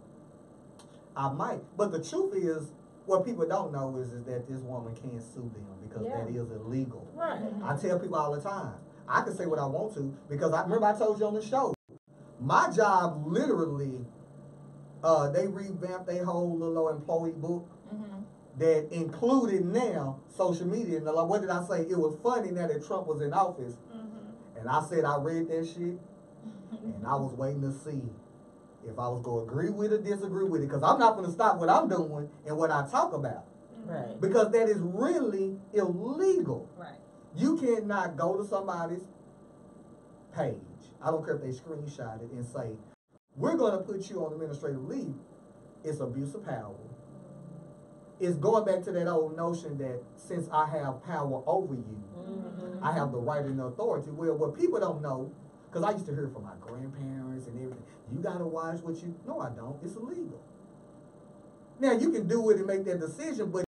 I might, but the truth is, what people don't know is that this woman can't sue them because that is illegal. Right. I tell people all the time, I can say what I want to because I remember I told you on the show, my job literally, they revamped their whole little employee book that included now social media. And what did I say? It was funny now that Trump was in office. And I said I read that shit and I was waiting to see if I was going to agree with it or disagree with it. Because I'm not going to stop what I'm doing and what I talk about. Right. Because that is really illegal. Right. You cannot go to somebody's page, I don't care if they screenshot it, and say, we're going to put you on administrative leave. It's abuse of power. It's going back to that old notion that since I have power over you, I have the right and the authority. Well, what people don't know, because I used to hear from my grandparents and everything, you got to watch what you, no I don't, it's illegal. Now you can do it and make that decision, but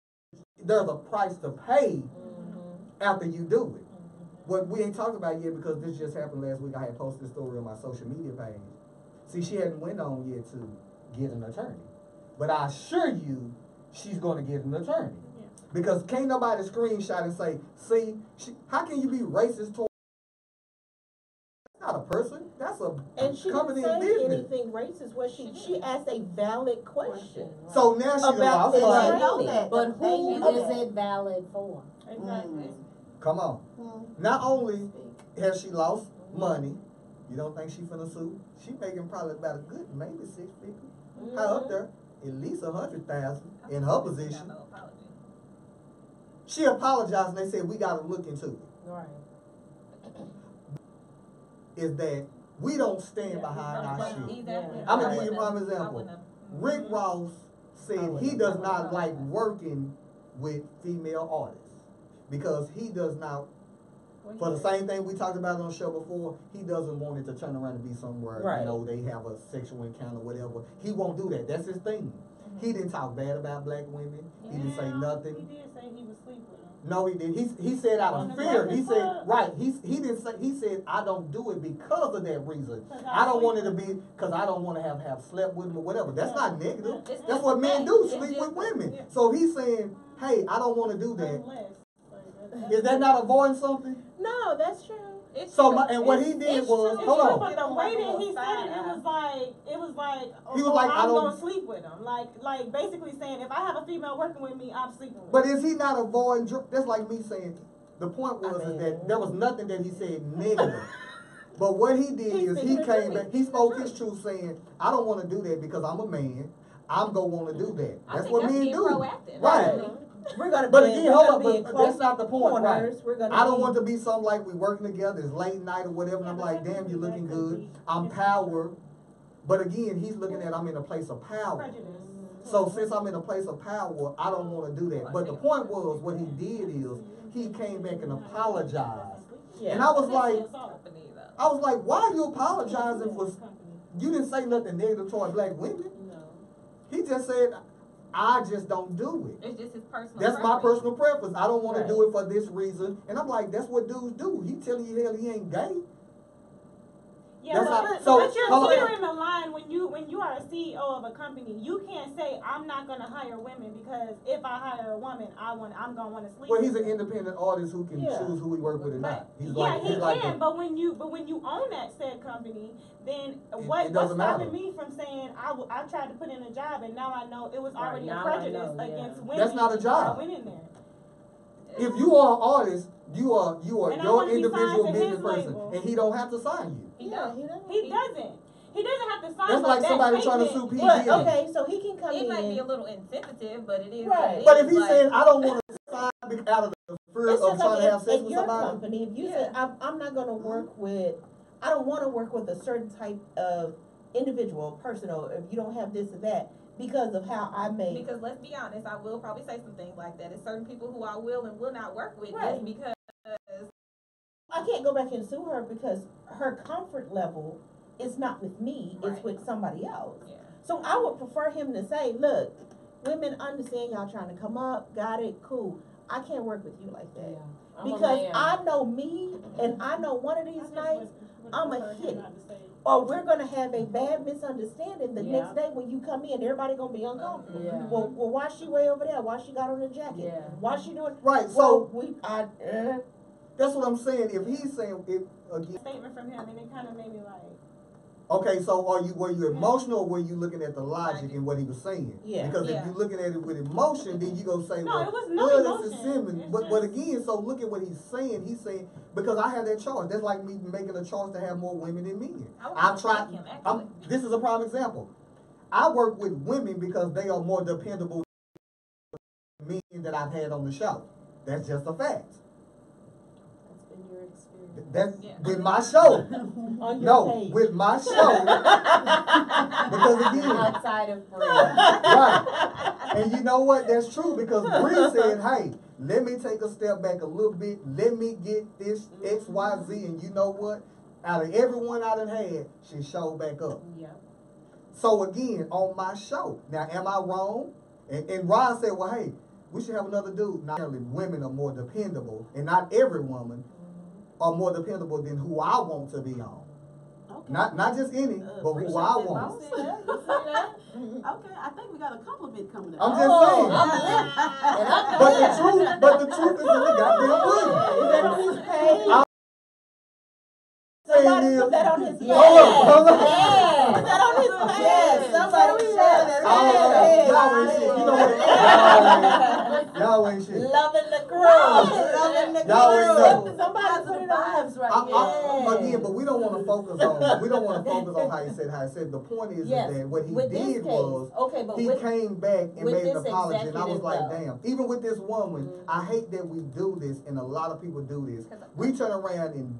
there's a price to pay after you do it. What we ain't talked about yet, because this just happened last week, I had posted a story on my social media page. See, she hadn't went on yet to get an attorney. But I assure you, she's going to get an attorney. Yeah. Because can't nobody screenshot and say, see, how can you be racist toward, that's not a person, that's a And she company didn't in say business. anything racist. What she asked a valid question. So now she About lost the money. They know that. But They who know is that. it valid for? Exactly. Come on. Not only has she lost money, you don't think she finna sue? She making probably about a good, maybe 6 figures. High up there, at least 100,000 in her position. No apology. She apologized and they said, we gotta look into it. Right. Is that we don't stand behind our Exactly. shit. Yeah. I'm I gonna give you a wouldn't prime have- I example. wouldn't have. Rick Ross said he does not like working with female artists because he does not, for the same thing we talked about on the show before, he doesn't want it to turn around and be somewhere, Right. you know, they have a sexual encounter or whatever. He won't do that. That's his thing. He didn't talk bad about black women. He didn't say He nothing. did say he was asleep with him. No, he didn't. He said out On of the fear. He Breakfast said, Club? right, he didn't say, he said, I don't do it because of that reason. 'Cause I don't sleep want it to with be, because I don't want to have slept with him or whatever. That's Yeah. not negative. It's That's just what a men fact. do, It's sleep just- with women. yeah. So he's saying, hey, I don't want to do that. Unless, like, Is that not avoiding something? No, that's true. It's So, true. and what he did It's was, true. hold It's true, on. but the way that he said Side it, eye. it was like, He was like, I I'm don't- gonna sleep with him. Like basically saying, if I have a female working with me, I'm sleeping with But her. is he not avoiding, that's like me saying, the point was is that there was nothing that he said negative. But what he did is he came back, he spoke his truth saying, I don't wanna do that because I'm a man. I'm gonna wanna do that. That's what men being do. proactive. Right. We're gonna But be, again, we're hold gonna up, be in but close that's not the point, right? corners. We're gonna I don't be- want to be something like we working together, it's late night or whatever, and I'm like, damn, you're looking good. I'm power. But again, he's looking at I'm in a place of power. Prejudice. So since I'm in a place of power, I don't want to do that. But the point was, what he did is, he came back and apologized. Yeah. And I was like, why are you apologizing for, you didn't say nothing negative toward black women. He just said, I just don't do it. It's just his personal That's my preference. personal preference. I don't want Right. to do it for this reason. And I'm like, that's what dudes do. He telling you hell he ain't gay. Yeah, That's but, how- but, so- but you're hold on. teetering the line when you are a CEO of a company. You can't say I'm not gonna hire women because if I hire a woman, I'm gonna want to sleep. Well, he's with an her. independent artist who can Yeah. choose who he work with or not. He's Yeah, like, he he's like can, that. but when you own that said company, then what's doesn't matter. stopping me from saying I tried to put in a job and now I know it was Right, already a now I prejudice know, yeah. against women. That's not a job. I went in there. If you are an artist, you are And I your wanna be signed individual to business his person, label. and he don't have to sign you. He Yeah, don't. he don't. He doesn't. He doesn't have to sign. That's but like that somebody trying to sue statement- P. But, Diddy. okay, so he can come It in. might be a little insensitive, but it is. Right. What it But is. if he's Like, saying, I don't want to sign out of the fear It's of just trying like to have sex at with your somebody. company, if you say, I'm not gonna work with, I don't wanna work with a certain type of individual, person, or if you don't have this or that, because of how I make. because let's be honest, I will probably say some things like that. It's certain people who I will and will not work with Right. just because. I can't go back and sue her because her comfort level is not with me, it's Right. with somebody else. Yeah. So I would prefer him to say, look, women understand y'all trying to come up, got it, cool. I can't work with you like that. I'm a Because man. I know me, and I know one of I these just nights, would I'ma prefer him hit not to say it. or we're gonna have a bad misunderstanding the Yeah. next day when you come in, everybody gonna be uncomfortable. Yeah. Well, why she way over there? Why she got on the jacket? Yeah. Why she doing? Right, Well, so I that's what I'm saying. If he's saying, if again, Statement from him, and it kind of made me like. okay, so were you emotional or were you looking at the logic in what he was saying? Yeah. Because if Yeah. you're looking at it with emotion, then you gonna say, No, well, it was no this is emotion. similar. It's But just- again, so look at what he's saying. He's saying because I have that choice. That's like me making a choice to have more women than men. I've tried. Him, actually. This is a prime example. I work with women because they are more dependable than men that I've had on the show. That's just a fact. That's been your experience. That's Yeah. with my show. on your No, page. with my show. Because again, Outside of Bree. right. And you know what? That's true because Bree said, hey, let me take a step back a little bit. Let me get this X, Y, Z. And you know what? Out of everyone I done had, she showed back up. Yeah. So again, on my show. Now, am I wrong? And Ron said, well, hey, we should have another dude. Not only women are more dependable, and not every woman are more dependable than who I want to be on. Okay. Not just any, but who I want. You see that? You see that? Okay, I think we got a compliment coming up. I'm just saying. I'm But the truth is in the goddamn pudding. Is that on his page? Saying Somebody is, put that on his page. hold up. Put that on his page. Yes, somebody share that. Y'all ain't shit. You know what? Y'all ain't shit. Loving the crew. Loving the Y'all ain't crew. know. Somebody put it on. Vibes right here. Again, but we don't want to focus on how he said. The point is Yes, that what he with this did case, was okay, but he with, came back and with made an this apology, and I was executive, like, though. damn. Even with this woman, I hate that we do this, and a lot of people do this. We turn around and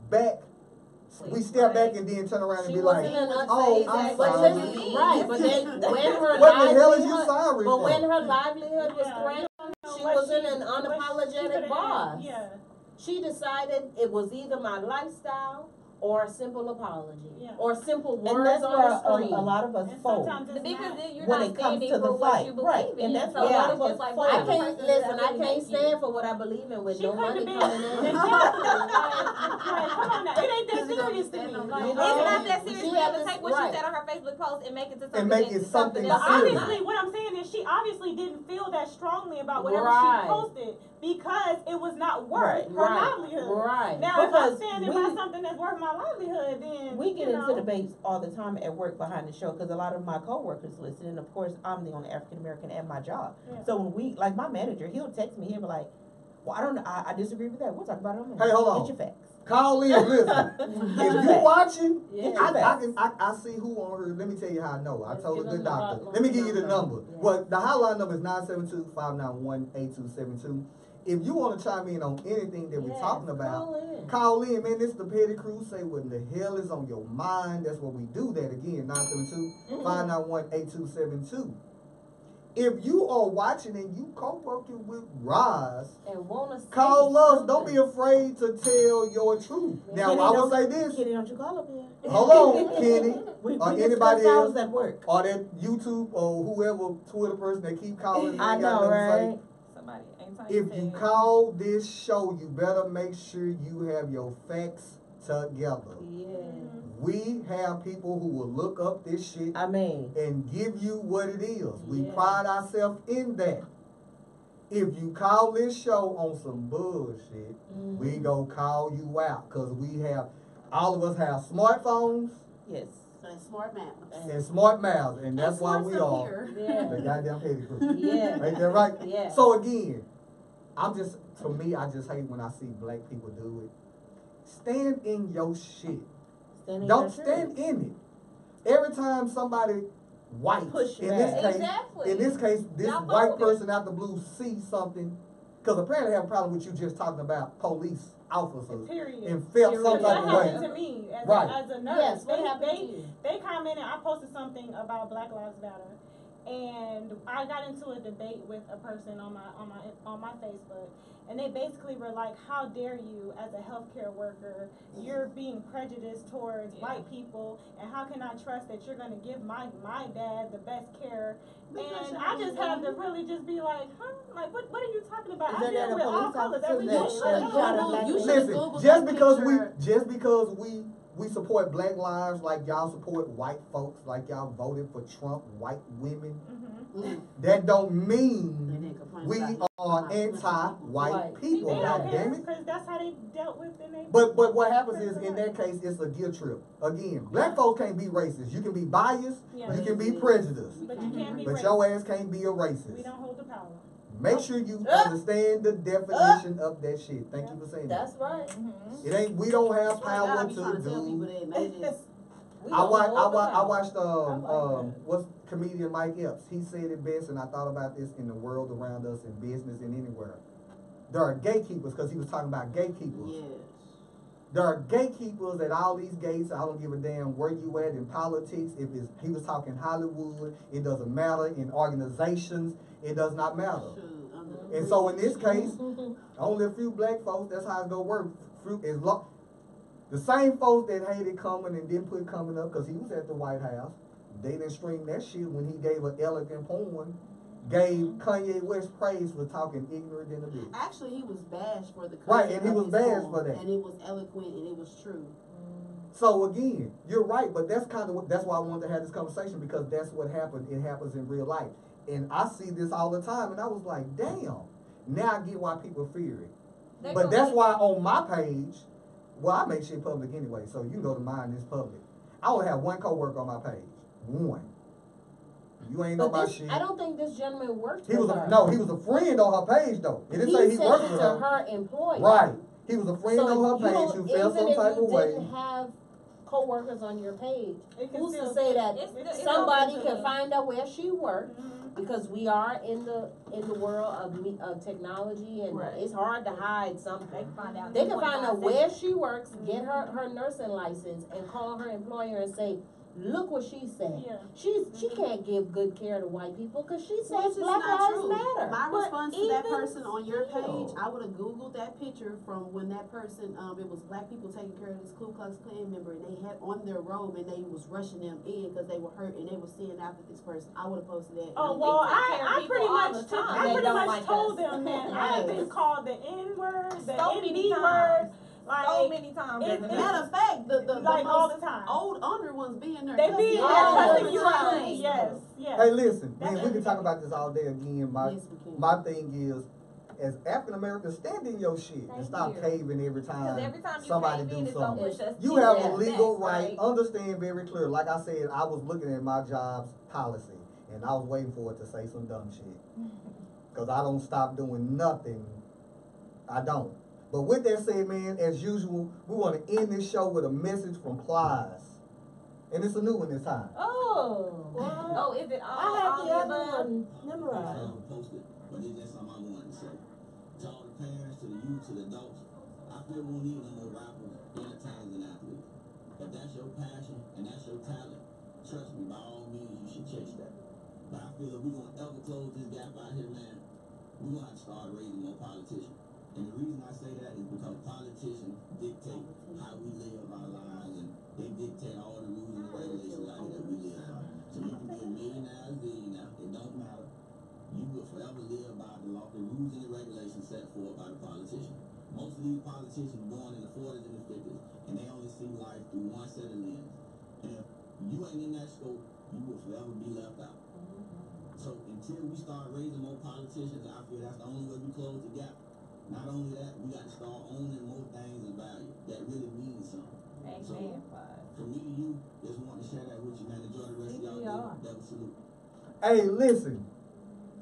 we step back and then turn around and she be like, wasn't an oh, unsafe, I'm but sorry. listen, right, but then when her What the hell is you livelihood, sorry but for? when her livelihood was Yeah, threatened, you don't know she what was in she- an what she unapologetic could've boss. had. Yeah. She decided it was either my lifestyle or a simple apology, Yeah. or simple And words that's on where the screen. a lot of us And fold. sometimes it's Because not. then you're When not it comes standing to the for what fight, you right, believe in. and that's So what a lot it's of us just like, fold. I what the can't person listen. that I really can't make you. stand for what I believe in with She no couldn't money have been. coming in. Exactly. Like, come on now. It ain't that Is it gonna serious be to me. stand on Like, your It's own? not that serious. She We had have to this- take what right. she said on her Facebook post and make it to something. make that's it something that's But serious. obviously, what I'm saying is she obviously didn't feel that strongly about whatever Right. she posted because it was not worth her Right. livelihood. Right. Now, if I'm Because standing by something that's worth my livelihood, then We get you into know, debates all the time at work behind the show because a lot of my coworkers listen, and of course I'm the only African American at my job. Yeah. So when like my manager, he'll text me, he'll be like, Well, I don't know. I disagree with that. We'll talk about it on Monday. Hey, hold on. Get your facts. Call in, listen. If you watching, Yeah. I see who on her. Let me tell you how I know. I Let's told a give good them the doctor. hotline Let me give you the number. Yeah. Well, the hotline number is 972-591-8272. If you want to chime in on anything that we're Yes, talking about, call in. call in, man. This is the Petty Crew. Say what in the hell is on your mind. That's what we do. That again, 972-591-8272. If you are watching and you co-working with Roz, And wanna say call us. Don't something. be afraid to tell your truth. Yeah. Now, I will say this. Kenny, don't you call up here. Hold on, Kenny. We Or discuss anybody ours else, at work. or that YouTube or whoever Twitter person that keep calling. and I ain't got know, nothing to say. right? Somebody, anytime If say you it. call this show, you better make sure you have your facts together. Yeah. We have people who will look up this shit I mean, and give you what it is. We Yeah. pride ourselves in that. If you call this show on some bullshit, we go call you out. Cause all of us have smartphones yes. And smart man. and smart mouths, and that's why smart we stuff are here. the Yeah. goddamn Petty Crew. Yeah. Ain't that right? Yeah. So again, to me, I just hate when I see black people do it. Stand in your shit. Stand in Don't your stand truth. in it. Every time somebody white, Push in back. this case, Exactly. in this case, this Y'all white voted. person out the blue sees something, because apparently they have a problem with you just talking about police officers Period. and felt some That type of happened way. to me as, Right. as a nurse. Yes, what happened to you? They commented, I posted something about Black Lives Matter, and I got into a debate with a person on my Facebook, and they basically were like, how dare you as a healthcare worker, you're being prejudiced towards white people, and how can I trust that you're gonna give my dad the best care? And I just had to really just be like, huh? Like, what are you talking about? Isn't I there deal a with all police colors officer every day. that Like, shot a black You man? should Listen, Google just that because picture. we support black lives like y'all support white folks, like y'all voted for Trump, white women, that don't And mean then complain we about are black anti-white Right. people. They God don't damn care, it. because that's how they dealt with it. But what happens is, in that case, it's a guilt trip. Again, black folks can't be racist. You can be biased, Yeah. you can be prejudiced, But you can't be but racist. your ass can't be a We racist. don't hold the power. Make sure you understand the definition of that shit. Thank you for saying that. That's right. Mhm. It ain't, we don't have I power be trying to to tell people do. that, and they just. We I don't watched, hold the power. I like that. what's comedian Mike Epps. He said it best, and I thought about this in the world around us, in business and anywhere. There are gatekeepers, because he was talking about gatekeepers. Yes. There are gatekeepers at all these gates. I don't give a damn where you at in politics. He was talking Hollywood, it doesn't matter. In organizations, it does not matter. And so in this case, only a few black folks, that's how it's gonna work. The same folks that hated Common and didn't put Common up because he was at the White House, they didn't stream that shit when he gave an elegant poem, gave Kanye West praise for talking ignorant in a bitch. Actually, he was bashed for the Right, and he of was his bashed poem, for that. and it was eloquent and it was true. So again, you're right, but that's why I wanted to have this conversation, because that's what happened. It happens in real life. And I see this all the time, and I was like, damn, now I get why people fear it. They But gonna that's get- why on my page, well, I make shit public anyway, so you can go to mine, it's public. I only have one coworker on my page. One. You ain't know But my this, shit. I don't think this gentleman worked He with was her. he was a friend on her page though. It didn't say he sent worked it with to her. her employer. Right. He was a friend So on her you page don't- who felt some even type if you of way. didn't have co-workers on your page, It can who's still to say that It's somebody open can to- find out where she worked? Mhm. Because we are in the world of technology, and Right. it's hard to hide They something. can find out. They can find out where she works, Mm-hmm. get her nursing license, and call her employer and say, look what she said. Yeah. She can't give good care to white people because she Which says is Black not Lives true. Matter. My But response to that even person on your still. page, I would have Googled that picture from when that person, it was black people taking care of this Ku Klux Klan member, and they had on their robe, and they was rushing them in because they were hurt, and they were seeing after this person. I would have posted that. Oh, and well, take care of I people pretty all much the took, time. I They pretty don't much like told us. them that I have been called the N-word, the So many N-B-word, times. like, So many times. it- doesn't it- matter. matter of fact, the like all most the time. old under ones being there. They be Yeah. cussing you All the out. time. Yes, yes. Hey, listen, That's man, we can talk everything. about this all day again. Yes, we can. My thing is, as African Americans, stand in your shit and Thank stop you. caving every Because time every time you somebody cave in, do it's gonna something. push us You to have that a legal best, right. Understand very clear. Like I said, I was looking at my job's policy, and I was waiting for it to say some dumb shit. Because I don't stop doing nothing I don't. But with that said, man, as usual, we want to end this show with a message from Plies. And it's a new one this time. Oh. Oh, is it all I have all the other above? one memorized. I don't post it, but it's just something I wanted to say. To all the parents, to the youth, to the adults, I feel we don't need no more rappers, entertainers, and athletes. If that's your passion and that's your talent, trust me, by all means, you should chase that. But I feel if we're going to ever close this gap out here, man, we're going to have to start raising more politicians. And the reason I say that is because politicians dictate how we live our lives, and they dictate all the rules and regulations out here that we live by. So you can be a millionaire, billionaire, it don't matter. You will forever live by the law, the rules and the regulations set forth by the politician. Most of these politicians were born in the 40s and the 50s, and they only see life through one set of lens. And if you ain't in that scope, you will forever be left out. So until we start raising more politicians, I feel that's the only way we close the gap. Not only that, we got to start owning more things of value that really mean something. Amen. So, from me to you, just want to share that with you, man. Enjoy the rest of y'all day. Double salute. Hey, listen.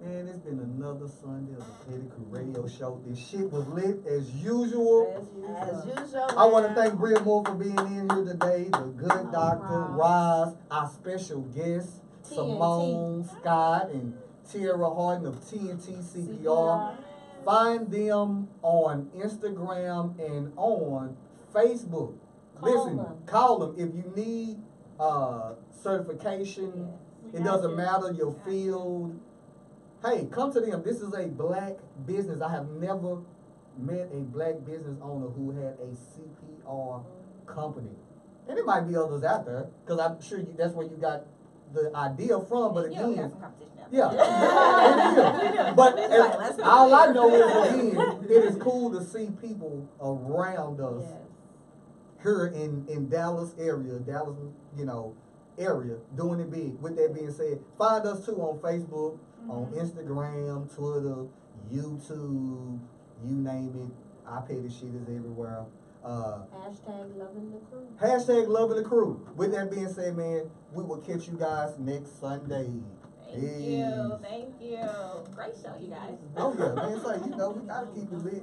Man, it's been another Sunday of the Petty Crew Radio Show. This shit was lit as usual. As usual. I want to thank Bria Moore for being in here today. The good doctor, Roz, our special guest, Simone Scott, and Tierra Harden of TNT CPR. Find them on Instagram and on Facebook. Call them if you need certification. It doesn't matter your field. Hey, come to them. This is a black business. I have never met a black business owner who had a CPR company. And it might be others out there, because I'm sure that's where you got the idea from, but again, We got some competition out yeah. there. But Let's all I know is, again, it is cool to see people around us here in Dallas area, area, doing it big. With that being said, find us too on Facebook, on Instagram, Twitter, YouTube, you name it. I pay the shit is everywhere. Hashtag loving the crew. Hashtag loving the crew. With that being said, man, we will catch you guys next Sunday. Thank you. Great show, you guys. Oh yeah, man. So we gotta keep it lit.